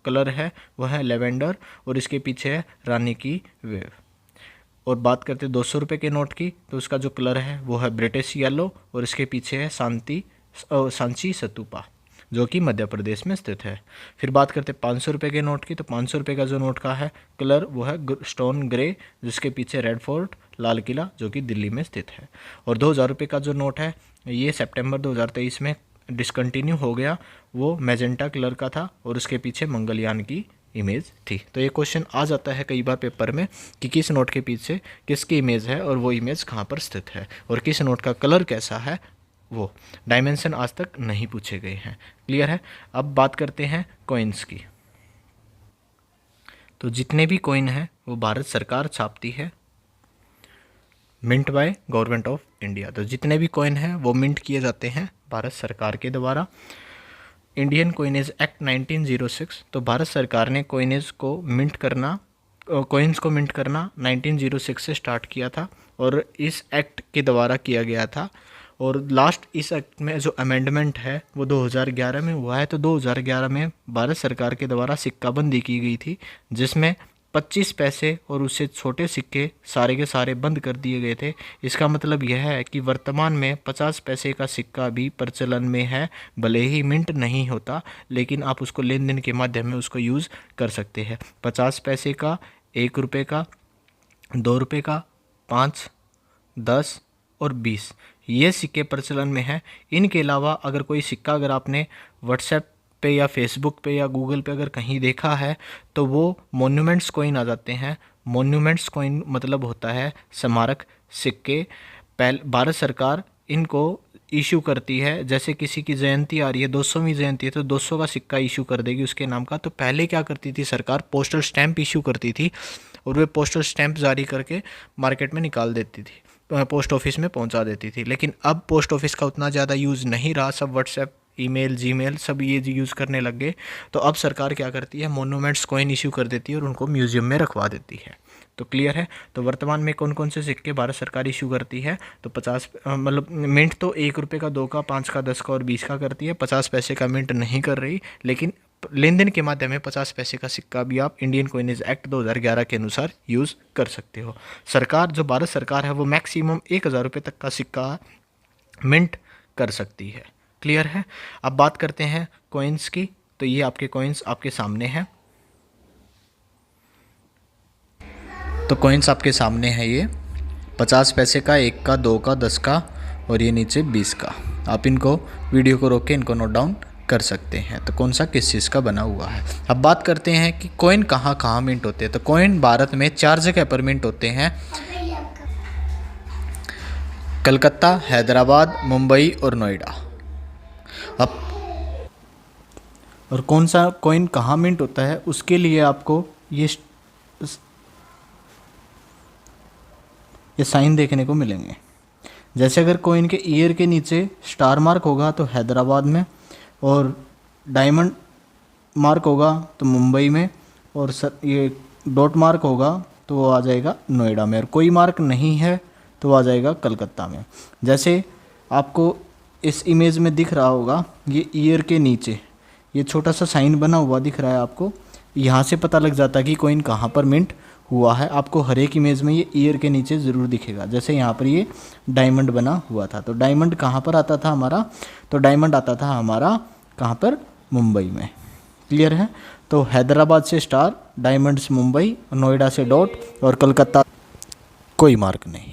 कलर है वो है लेवेंडर और इसके पीछे है रानी की वेव। और बात करते हैं 200 रुपये के नोट की। तो उसका जो कलर है वो है ब्रिटिश येलो और इसके पीछे है सांची स्तूपा, जो कि मध्य प्रदेश में स्थित है। फिर बात करते हैं 500 रुपये के नोट की। तो 500 रुपये का जो नोट का है कलर वो है स्टोन ग्रे, जिसके पीछे रेड फोर्ट, लाल किला, जो कि दिल्ली में स्थित है। और 2000 रुपये का जो नोट है ये सितंबर 2023 में डिसकंटिन्यू हो गया, वो मैजेंटा कलर का था और उसके पीछे मंगलयान की इमेज थी। तो ये क्वेश्चन आ जाता है कई बार पेपर में कि किस नोट के पीछे किसकी इमेज है और वो इमेज कहाँ पर स्थित है और किस नोट का कलर कैसा है। वो डायमेंशन आज तक नहीं पूछे गए हैं। क्लियर है? अब बात करते हैं कॉइन्स की। तो जितने भी कॉइन हैं वो भारत सरकार छापती है, meant by government of India. तो जितने भी कॉइन हैं वो मिंट किए जाते हैं भारत सरकार के द्वारा। इंडियन कॉइनेज एक्ट 1906, तो भारत सरकार ने कॉइन्स को मिंट करना 1906 से स्टार्ट किया था और इस एक्ट के द्वारा किया गया था। और लास्ट इस एक्ट में जो अमेंडमेंट है वो 2011 में हुआ है। तो 2011 में भारत सरकार के द्वारा सिक्काबंदी की गई थी, जिसमें 25 पैसे और उससे छोटे सिक्के सारे के सारे बंद कर दिए गए थे। इसका मतलब यह है कि वर्तमान में 50 पैसे का सिक्का भी प्रचलन में है, भले ही मिंट नहीं होता, लेकिन आप उसको लेन देन के माध्यम में उसको यूज़ कर सकते हैं। 50 पैसे का, 1 रुपये का, 2 रुपये का, 5, 10 और 20 ये सिक्के प्रचलन में है। इनके अलावा अगर कोई सिक्का अगर आपने व्हाट्सएप पे या फेसबुक पे या गूगल पे अगर कहीं देखा है तो वो मोन्यूमेंट्स कॉइन आ जाते हैं। मोन्यूमेंट्स कॉइन मतलब होता है स्मारक सिक्के। भारत सरकार इनको इशू करती है। जैसे किसी की जयंती आ रही है, 200वीं जयंती है, तो 200 का सिक्का इशू कर देगी उसके नाम का। तो पहले क्या करती थी सरकार, पोस्टल स्टैंप इशू करती थी और वे पोस्टल स्टैंप जारी करके मार्केट में निकाल देती थी, पोस्ट ऑफिस में पहुंचा देती थी। लेकिन अब पोस्ट ऑफिस का उतना ज़्यादा यूज़ नहीं रहा, सब व्हाट्सएप, ईमेल, जीमेल सब ये यूज़ करने लग गए। तो अब सरकार क्या करती है, मोन्यूमेंट्स कॉइन इशू कर देती है और उनको म्यूज़ियम में रखवा देती है। तो क्लियर है। तो वर्तमान में कौन कौन से सिक्के भारत सरकार इशू करती है, तो 50 मतलब मिंट तो 1 रुपये का, 2 का, 5 का, 10 का और 20 का करती है। 50 पैसे का मिंट नहीं कर रही, लेकिन लेन देन के माध्यम में 50 पैसे का सिक्का भी आप इंडियन कॉइनेज एक्ट 2011 के अनुसार यूज़ कर सकते हो। सरकार, जो भारत सरकार है, वो मैक्सिमम 1000 रुपये तक का सिक्का मिंट कर सकती है। क्लियर है। अब बात करते हैं कॉइन्स की। तो ये आपके कॉइन्स आपके सामने हैं। तो कॉइन्स आपके सामने है, ये 50 पैसे का, 1 का, 2 का, 10 का और ये नीचे 20 का। आप इनको वीडियो को रोक के इनको नोट डाउन कर सकते हैं। तो कौन सा किस चीज़ का बना हुआ है। अब बात करते हैं कि कॉइन कहाँ कहाँ मिंट होते हैं। तो कॉइन भारत में 4 जगह पर मिंट होते हैं, कलकत्ता, हैदराबाद, मुंबई और नोएडा। अब और कौन सा कॉइन कहाँ मिंट होता है उसके लिए आपको ये साइन देखने को मिलेंगे। जैसे अगर कॉइन के ईयर के नीचे स्टार मार्क होगा तो हैदराबाद में, और डायमंड मार्क होगा तो मुंबई में, और ये डॉट मार्क होगा तो वो आ जाएगा नोएडा में, और कोई मार्क नहीं है तो आ जाएगा कलकत्ता में। जैसे आपको इस इमेज में दिख रहा होगा, ये ईयर के नीचे ये छोटा सा साइन बना हुआ दिख रहा है आपको, यहाँ से पता लग जाता है कि कॉइन कहाँ पर मिंट हुआ है। आपको हर एक इमेज में ये ईयर के नीचे ज़रूर दिखेगा। जैसे यहाँ पर ये डायमंड बना हुआ था, तो डायमंड कहाँ पर आता था हमारा, तो डायमंड आता था हमारा कहाँ पर, मुंबई में। क्लियर है। तो हैदराबाद से स्टार, डायमंड्स मुंबई, नोएडा से डॉट और कलकत्ता कोई मार्क नहीं।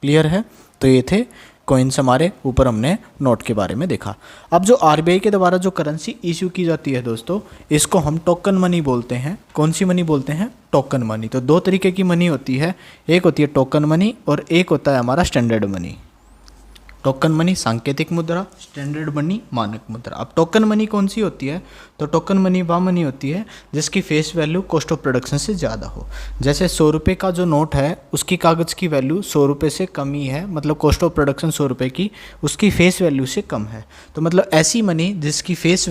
क्लियर है। तो ये थे कॉइन्स हमारे। ऊपर हमने नोट के बारे में देखा। अब जो आरबीआई के द्वारा जो करेंसी इशू की जाती है दोस्तों, इसको हम टोकन मनी बोलते हैं। कौन सी मनी बोलते हैं, टोकन मनी। तो 2 तरीके की मनी होती है, एक होती है टोकन मनी और एक होता है हमारा स्टैंडर्ड मनी। टोकन मनी सांकेतिक मुद्रा, स्टैंडर्ड मनी मानक मुद्रा। अब टोकन मनी कौन सी होती है, तो टोकन मनी वह मनी होती है जिसकी face value cost of production से ज़्यादा हो। जैसे 100 रुपये का जो नोट है उसकी कागज़ की वैल्यू 100 रुपये से कम ही है, मतलब कॉस्ट ऑफ प्रोडक्शन 100 रुपये की, उसकी फेस वैल्यू से कम है। तो मतलब ऐसी मनी जिसकी फेस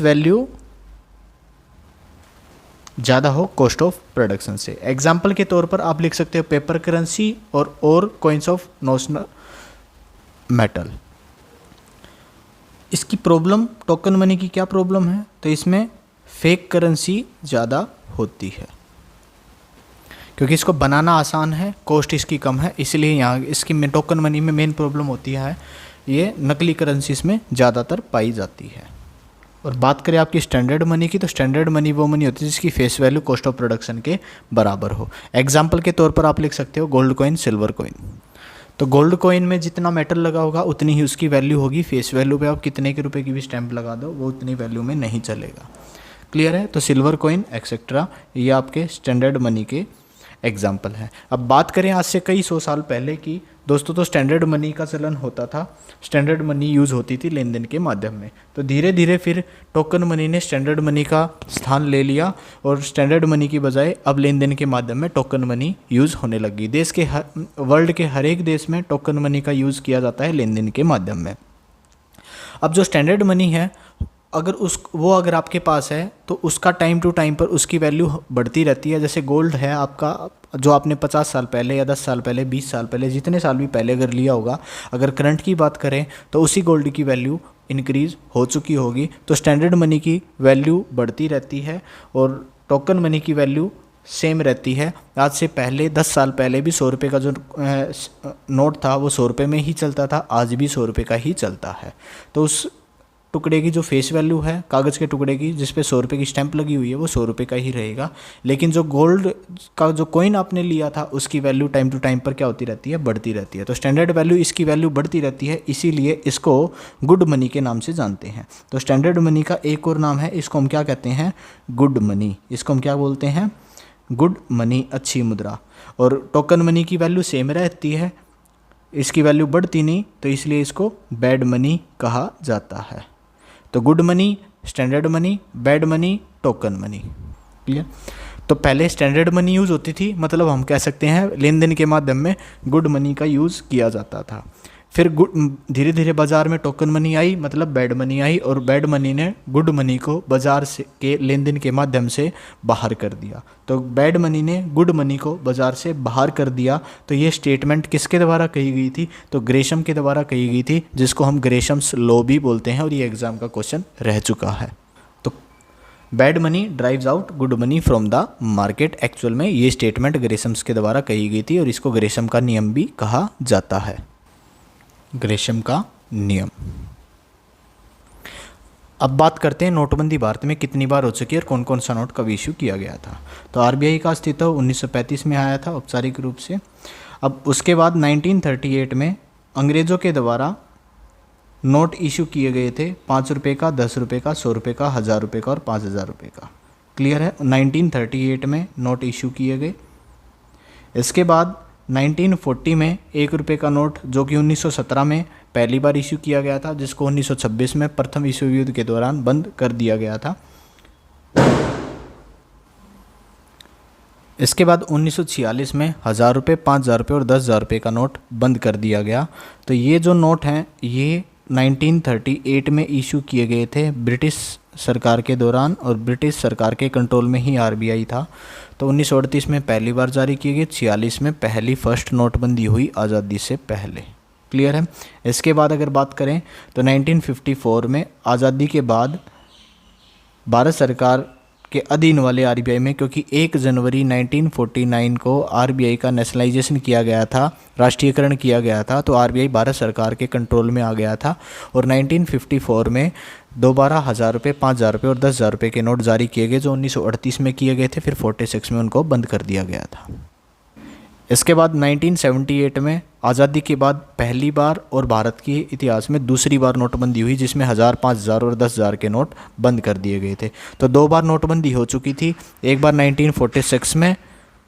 वैल्यू ज़्यादा हो कॉस्ट ऑफ प्रोडक्शन से। एग्जाम्पल के तौर पर आप लिख सकते हो पेपर करेंसी और कॉइन्स ऑफ नोशनल मेटल। इसकी प्रॉब्लम, टोकन मनी की क्या प्रॉब्लम है, तो इसमें फेक करेंसी ज़्यादा होती है क्योंकि इसको बनाना आसान है, कॉस्ट इसकी कम है, इसलिए यहाँ इसकी टोकन मनी में मेन प्रॉब्लम होती है, ये नकली करेंसीज में ज़्यादातर पाई जाती है। और बात करें आपकी स्टैंडर्ड मनी की, तो स्टैंडर्ड मनी वो मनी होती है जिसकी face value cost of production के बराबर हो। एग्जाम्पल के तौर पर आप लिख सकते हो गोल्ड कॉइन, सिल्वर कॉइन। तो गोल्ड कॉइन में जितना मेटल लगा होगा उतनी ही उसकी वैल्यू होगी। फेस वैल्यू पे आप कितने के रुपए की भी स्टैंप लगा दो वो उतनी वैल्यू में नहीं चलेगा। क्लियर है। तो सिल्वर कॉइन एक्सेट्रा ये आपके स्टैंडर्ड मनी के एग्जाम्पल है। अब बात करें आज से कई 100 साल पहले की दोस्तों, तो स्टैंडर्ड मनी का चलन होता था, स्टैंडर्ड मनी यूज़ होती थी लेन देन के माध्यम में। तो धीरे धीरे फिर टोकन मनी ने स्टैंडर्ड मनी का स्थान ले लिया और स्टैंडर्ड मनी की बजाय अब लेन देन के माध्यम में टोकन मनी यूज़ होने लगी। वर्ल्ड के हर एक देश में टोकन मनी का यूज़ किया जाता है लेन देन के माध्यम में। अब जो स्टैंडर्ड मनी है, अगर आपके पास है तो उसका टाइम टू टाइम पर उसकी वैल्यू बढ़ती रहती है। जैसे गोल्ड है आपका, जो आपने 50 साल पहले या 10 साल पहले, 20 साल पहले, जितने साल भी पहले अगर लिया होगा, अगर करंट की बात करें तो उसी गोल्ड की वैल्यू इंक्रीज़ हो चुकी होगी। तो स्टैंडर्ड मनी की वैल्यू बढ़ती रहती है और टोकन मनी की वैल्यू सेम रहती है। आज से पहले 10 साल पहले भी 100 रुपये का जो नोट था वो 100 रुपये में ही चलता था, आज भी 100 रुपये का ही चलता है। तो उस टुकड़े की जो फेस वैल्यू है कागज़ के टुकड़े की जिस पे 100 रुपये की स्टैंप लगी हुई है वो 100 रुपये का ही रहेगा, लेकिन जो गोल्ड का जो कॉइन आपने लिया था उसकी वैल्यू टाइम टू टाइम पर क्या होती रहती है, बढ़ती रहती है। तो स्टैंडर्ड वैल्यू इसकी वैल्यू बढ़ती रहती है, इसीलिए इसको गुड मनी के नाम से जानते हैं। तो स्टैंडर्ड मनी का एक और नाम है, इसको हम क्या कहते हैं, गुड मनी। इसको हम क्या बोलते हैं, गुड मनी, अच्छी मुद्रा। और टोकन मनी की वैल्यू सेम रहती है, इसकी वैल्यू बढ़ती नहीं, तो इसलिए इसको बैड मनी कहा जाता है। तो good money, standard money, bad money, token money. Clear. तो पहले स्टैंडर्ड मनी यूज़ होती थी, मतलब हम कह सकते हैं लेन देन के माध्यम में गुड मनी का यूज़ किया जाता था। फिर धीरे धीरे बाज़ार में टोकन मनी आई, मतलब बैड मनी आई, और बैड मनी ने गुड मनी को बाज़ार से के लेन देन के माध्यम से बाहर कर दिया। तो बैड मनी ने गुड मनी को बाज़ार से बाहर कर दिया। तो ये स्टेटमेंट किसके द्वारा कही गई थी, तो ग्रेशम के द्वारा कही गई थी, जिसको हम ग्रेशम्स लॉ भी बोलते हैं, और ये एग्ज़ाम का क्वेश्चन रह चुका है। तो bad money drives out good money from the market, actual में ये स्टेटमेंट ग्रेशम्स के द्वारा कही गई थी, और इसको ग्रेशम का नियम भी कहा जाता है, ग्रेशम का नियम। अब बात करते हैं नोटबंदी भारत में कितनी बार हो चुकी है और कौन कौन सा नोट कब इशू किया गया था। तो आरबीआई का अस्तित्व 1935 में आया था औपचारिक रूप से। अब उसके बाद 1938 में अंग्रेज़ों के द्वारा नोट इशू किए गए थे, 5 रुपये का, 10 रुपये का, 100 रुपये का, 1000 रुपये का और 5000 रुपये का। क्लियर है। 1938 में नोट इशू किए गए। इसके बाद 1940 में 1 रुपये का नोट, जो कि 1917 में पहली बार इशू किया गया था, जिसको 1926 में प्रथम विश्व युद्ध के दौरान बंद कर दिया गया था। इसके बाद 1946 में 1000 रुपये, 5000 रुपये और 10,000 रुपये का नोट बंद कर दिया गया। तो ये जो नोट हैं ये 1938 में इशू किए गए थे ब्रिटिश सरकार के दौरान, और ब्रिटिश सरकार के कंट्रोल में ही आरबीआई था। तो 1938 में पहली बार जारी किए गए, 46 में पहली फर्स्ट नोटबंदी हुई आज़ादी से पहले। क्लियर है। इसके बाद अगर बात करें तो 1954 में आज़ादी के बाद भारत सरकार के अधीन वाले आरबीआई में, क्योंकि 1 जनवरी 1949 को आरबीआई का नेशनलाइजेशन किया गया था, राष्ट्रीयकरण किया गया था, तो आरबीआई भारत सरकार के कंट्रोल में आ गया था। और 1954 में दोबारा 1000 रुपये, 5000 रुपये और 10,000 रुपये के नोट जारी किए गए, जो 1938 में किए गए थे, फिर 46 में उनको बंद कर दिया गया था। इसके बाद 1978 में आज़ादी के बाद पहली बार और भारत के इतिहास में दूसरी बार नोटबंदी हुई, जिसमें 1000, 5000 और 10,000 के नोट बंद कर दिए गए थे। तो 2 बार नोटबंदी हो चुकी थी, एक बार 1946 में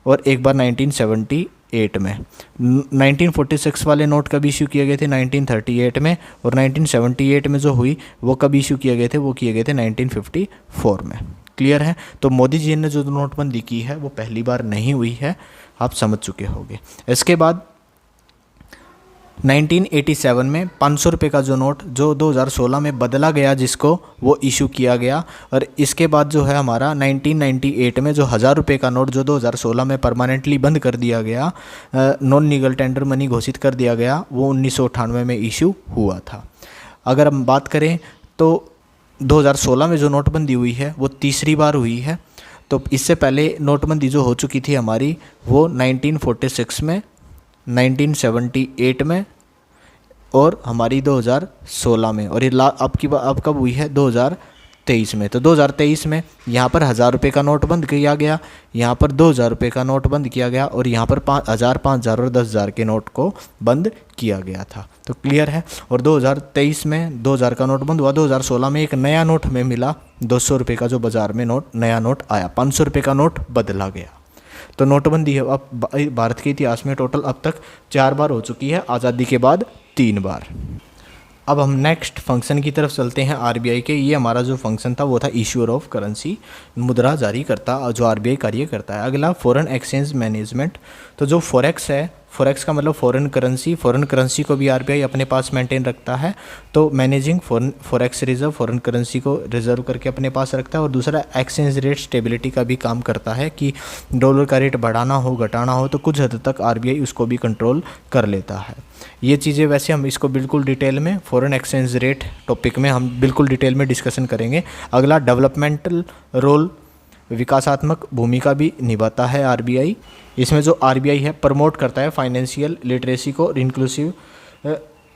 और एक बार 1978 में। 1946 वाले नोट कब इशू किए गए थे, 1938 में, और 1978 में जो हुई वो कब इशू किए गए थे, वो किए गए थे 1954 में। क्लियर है। तो मोदी जी ने जो नोटबंदी की है वो पहली बार नहीं हुई है, आप समझ चुके होंगे। इसके बाद 1987 में 500 रुपये का जो नोट, जो 2016 में बदला गया जिसको, वो इशू किया गया। और इसके बाद जो है हमारा 1998 में जो 1000 रुपये का नोट, जो 2016 में परमानेंटली बंद कर दिया गया, नॉन लीगल टेंडर मनी घोषित कर दिया गया, वो 1998 में इशू हुआ था। अगर हम बात करें तो 2016 में जो नोटबंदी हुई है वो तीसरी बार हुई है। तो इससे पहले नोटबंदी जो हो चुकी थी हमारी वो 1946 में, 1978 में और हमारी 2016 में, और ये अब कब हुई है, 2023 में। तो 2023 में यहाँ पर 1000 रुपये का नोट बंद किया गया, यहाँ पर 2000 रुपये का नोट बंद किया गया, और यहाँ पर 5000, 5000 और 10,000 के नोट को बंद किया गया था। तो क्लियर है। और 2023 में 2000 का नोट बंद हुआ, 2016 में एक नया नोट हमें मिला, 200 रुपये का जो बाज़ार में नया नोट आया, 500 रुपये का नोट बदला गया। तो नोटबंदी है अब भारत के इतिहास में टोटल अब तक 4 बार हो चुकी है, आज़ादी के बाद 3 बार। अब हम नेक्स्ट फंक्शन की तरफ चलते हैं आरबीआई के। ये हमारा जो फंक्शन था वो था इश्यूअर ऑफ करेंसी, मुद्रा जारी करता, जो आरबीआई कार्य करता है। अगला फॉरेन एक्सचेंज मैनेजमेंट। तो जो फॉरेक्स है, फॉरेक्स का मतलब फॉरेन करेंसी को भी आरबीआई अपने पास मेंटेन रखता है। तो managing forex reserve, foreign currency को रिजर्व करके अपने पास रखता है। और दूसरा एक्सचेंज रेट स्टेबिलिटी का भी काम करता है कि डॉलर का रेट बढ़ाना हो घटाना हो तो कुछ हद तक आरबीआई उसको भी कंट्रोल कर लेता है। ये चीज़ें वैसे हम इसको बिल्कुल डिटेल में फॉरेन एक्सचेंज रेट टॉपिक में हम बिल्कुल डिटेल में डिस्कशन करेंगे। अगला डेवलपमेंटल रोल, विकासात्मक भूमिका भी निभाता है आरबीआई। इसमें जो आरबीआई है प्रमोट करता है फाइनेंशियल लिटरेसी को और inclusive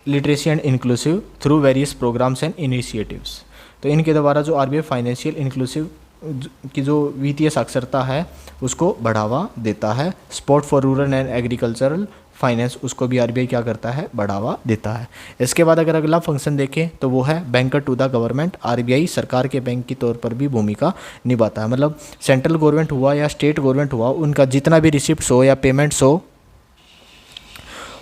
literacy and inclusive through various programmes and initiatives. तो इनके द्वारा जो आरबीआई फाइनेंशियल इंक्लूसिव की जो वित्तीय साक्षरता है उसको बढ़ावा देता है। Support for rural and agricultural finance, उसको भी आरबीआई क्या करता है, बढ़ावा देता है। इसके बाद अगर अगला फंक्शन देखें तो वो है banker to the government. RBI सरकार के बैंक के तौर पर भी भूमिका निभाता है। मतलब सेंट्रल गवर्नमेंट हुआ या स्टेट गवर्नमेंट हुआ, उनका जितना भी रिसिप्ट्स हो या पेमेंट्स हो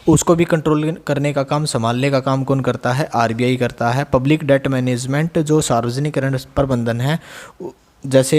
उसको भी कंट्रोल करने का काम, संभालने का काम कौन करता है, आरबीआई करता है। पब्लिक डेट मैनेजमेंट, जो सार्वजनिक ऋण प्रबंधन है, जैसे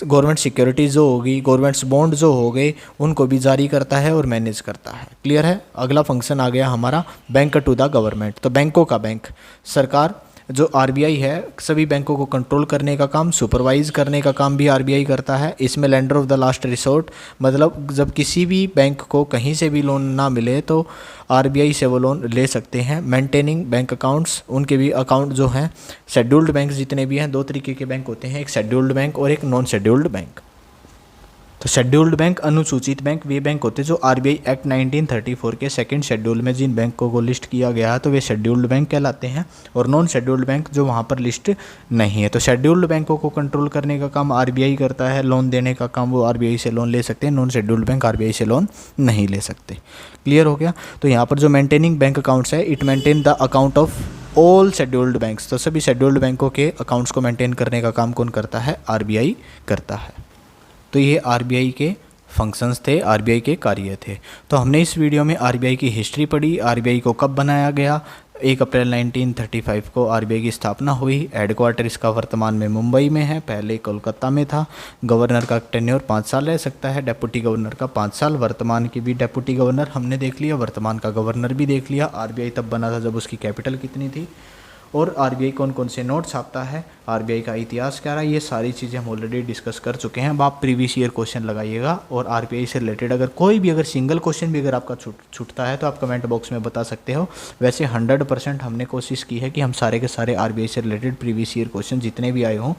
गवर्नमेंट सिक्योरिटीज़ जो होगी, गवर्नमेंट्स बॉन्ड जो हो गए, उनको भी जारी करता है और मैनेज करता है। क्लियर है। अगला फंक्शन आ गया हमारा बैंक टू द गवर्नमेंट। तो बैंकों का बैंक, सरकार जो आरबीआई है सभी बैंकों को कंट्रोल करने का काम, सुपरवाइज करने का काम भी आरबीआई करता है। इसमें lender of the last resort, मतलब जब किसी भी बैंक को कहीं से भी लोन ना मिले तो आरबीआई से वो लोन ले सकते हैं। मेंटेनिंग बैंक अकाउंट्स, उनके भी अकाउंट जो हैं, शेड्यूल्ड बैंक जितने भी हैं, दो तरीके के बैंक होते हैं, एक शेड्यूल्ड बैंक और एक नॉन शेड्यूल्ड बैंक। तो शेड्यूल्ड बैंक, अनुसूचित बैंक, वे बैंक होते हैं जो आरबीआई एक्ट 1934 के सेकंड शेड्यूल में जिन बैंकों को लिस्ट किया गया है तो वे शेड्यूल्ड बैंक कहलाते हैं। और नॉन शेड्यूल्ड बैंक जो वहाँ पर लिस्ट नहीं है। तो शेड्यूल्ड बैंकों को कंट्रोल करने का काम आरबीआई करता है, लोन देने का काम वो आरबीआई से लोन ले सकते हैं। नॉन शेड्यूल्ड बैंक आरबीआई से लोन नहीं ले सकते। क्लियर हो गया। तो यहाँ पर जो मेंटेनिंग बैंक अकाउंट्स है, it maintain the account of all scheduled banks. तो सभी शेड्यूल्ड बैंकों के अकाउंट्स को मेंटेन करने का काम कौन करता है, आरबीआई करता है। तो ये आरबीआई के फंक्शंस थे, आरबीआई के कार्य थे। तो हमने इस वीडियो में आरबीआई की हिस्ट्री पढ़ी, आरबीआई को कब बनाया गया। 1 अप्रैल 1935 को आरबीआई की स्थापना हुई। हेडक्वार्टर इसका वर्तमान में मुंबई में है, पहले कोलकाता में था। गवर्नर का टेन्योर 5 साल रह सकता है, डेप्यूटी गवर्नर का 5 साल। वर्तमान की भी डेप्यूटी गवर्नर हमने देख लिया, वर्तमान का गवर्नर भी देख लिया। आरबीआई तब बना था जब उसकी कैपिटल कितनी थी, और आरबीआई कौन कौन से नोट छापता है, आरबीआई का इतिहास क्या रहा, ये सारी चीज़ें हम ऑलरेडी डिस्कस कर चुके हैं। अब आप प्रीवियस ईयर क्वेश्चन लगाइएगा और आरबीआई से रिलेटेड अगर कोई भी, अगर सिंगल क्वेश्चन भी अगर आपका छूटता है तो आप कमेंट बॉक्स में बता सकते हो। वैसे 100% हमने कोशिश की है कि हम सारे के सारे आरबीआई से रिलेटेड प्रीवियस ईयर क्वेश्चन जितने भी आए हों,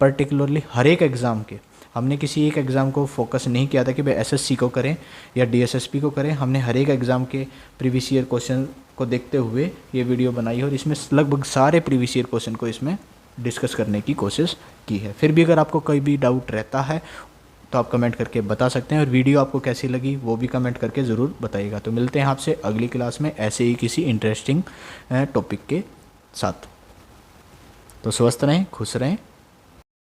पर्टिकुलरली हर एक एग्ज़ाम के, हमने किसी एक एग्ज़ाम को फोकस नहीं किया था कि भाई एसएससी को करें या डीएसएसपी को करें। हमने हर एक एग्ज़ाम के प्रीवियस ईयर क्वेश्चन को देखते हुए ये वीडियो बनाई है और इसमें लगभग सारे प्रीवियस ईयर क्वेश्चन को इसमें डिस्कस करने की कोशिश की है। फिर भी अगर आपको कोई भी डाउट रहता है तो आप कमेंट करके बता सकते हैं, और वीडियो आपको कैसी लगी वो भी कमेंट करके ज़रूर बताइएगा। तो मिलते हैं आपसे अगली क्लास में ऐसे ही किसी इंटरेस्टिंग टॉपिक के साथ। तो स्वस्थ रहें, खुश रहें,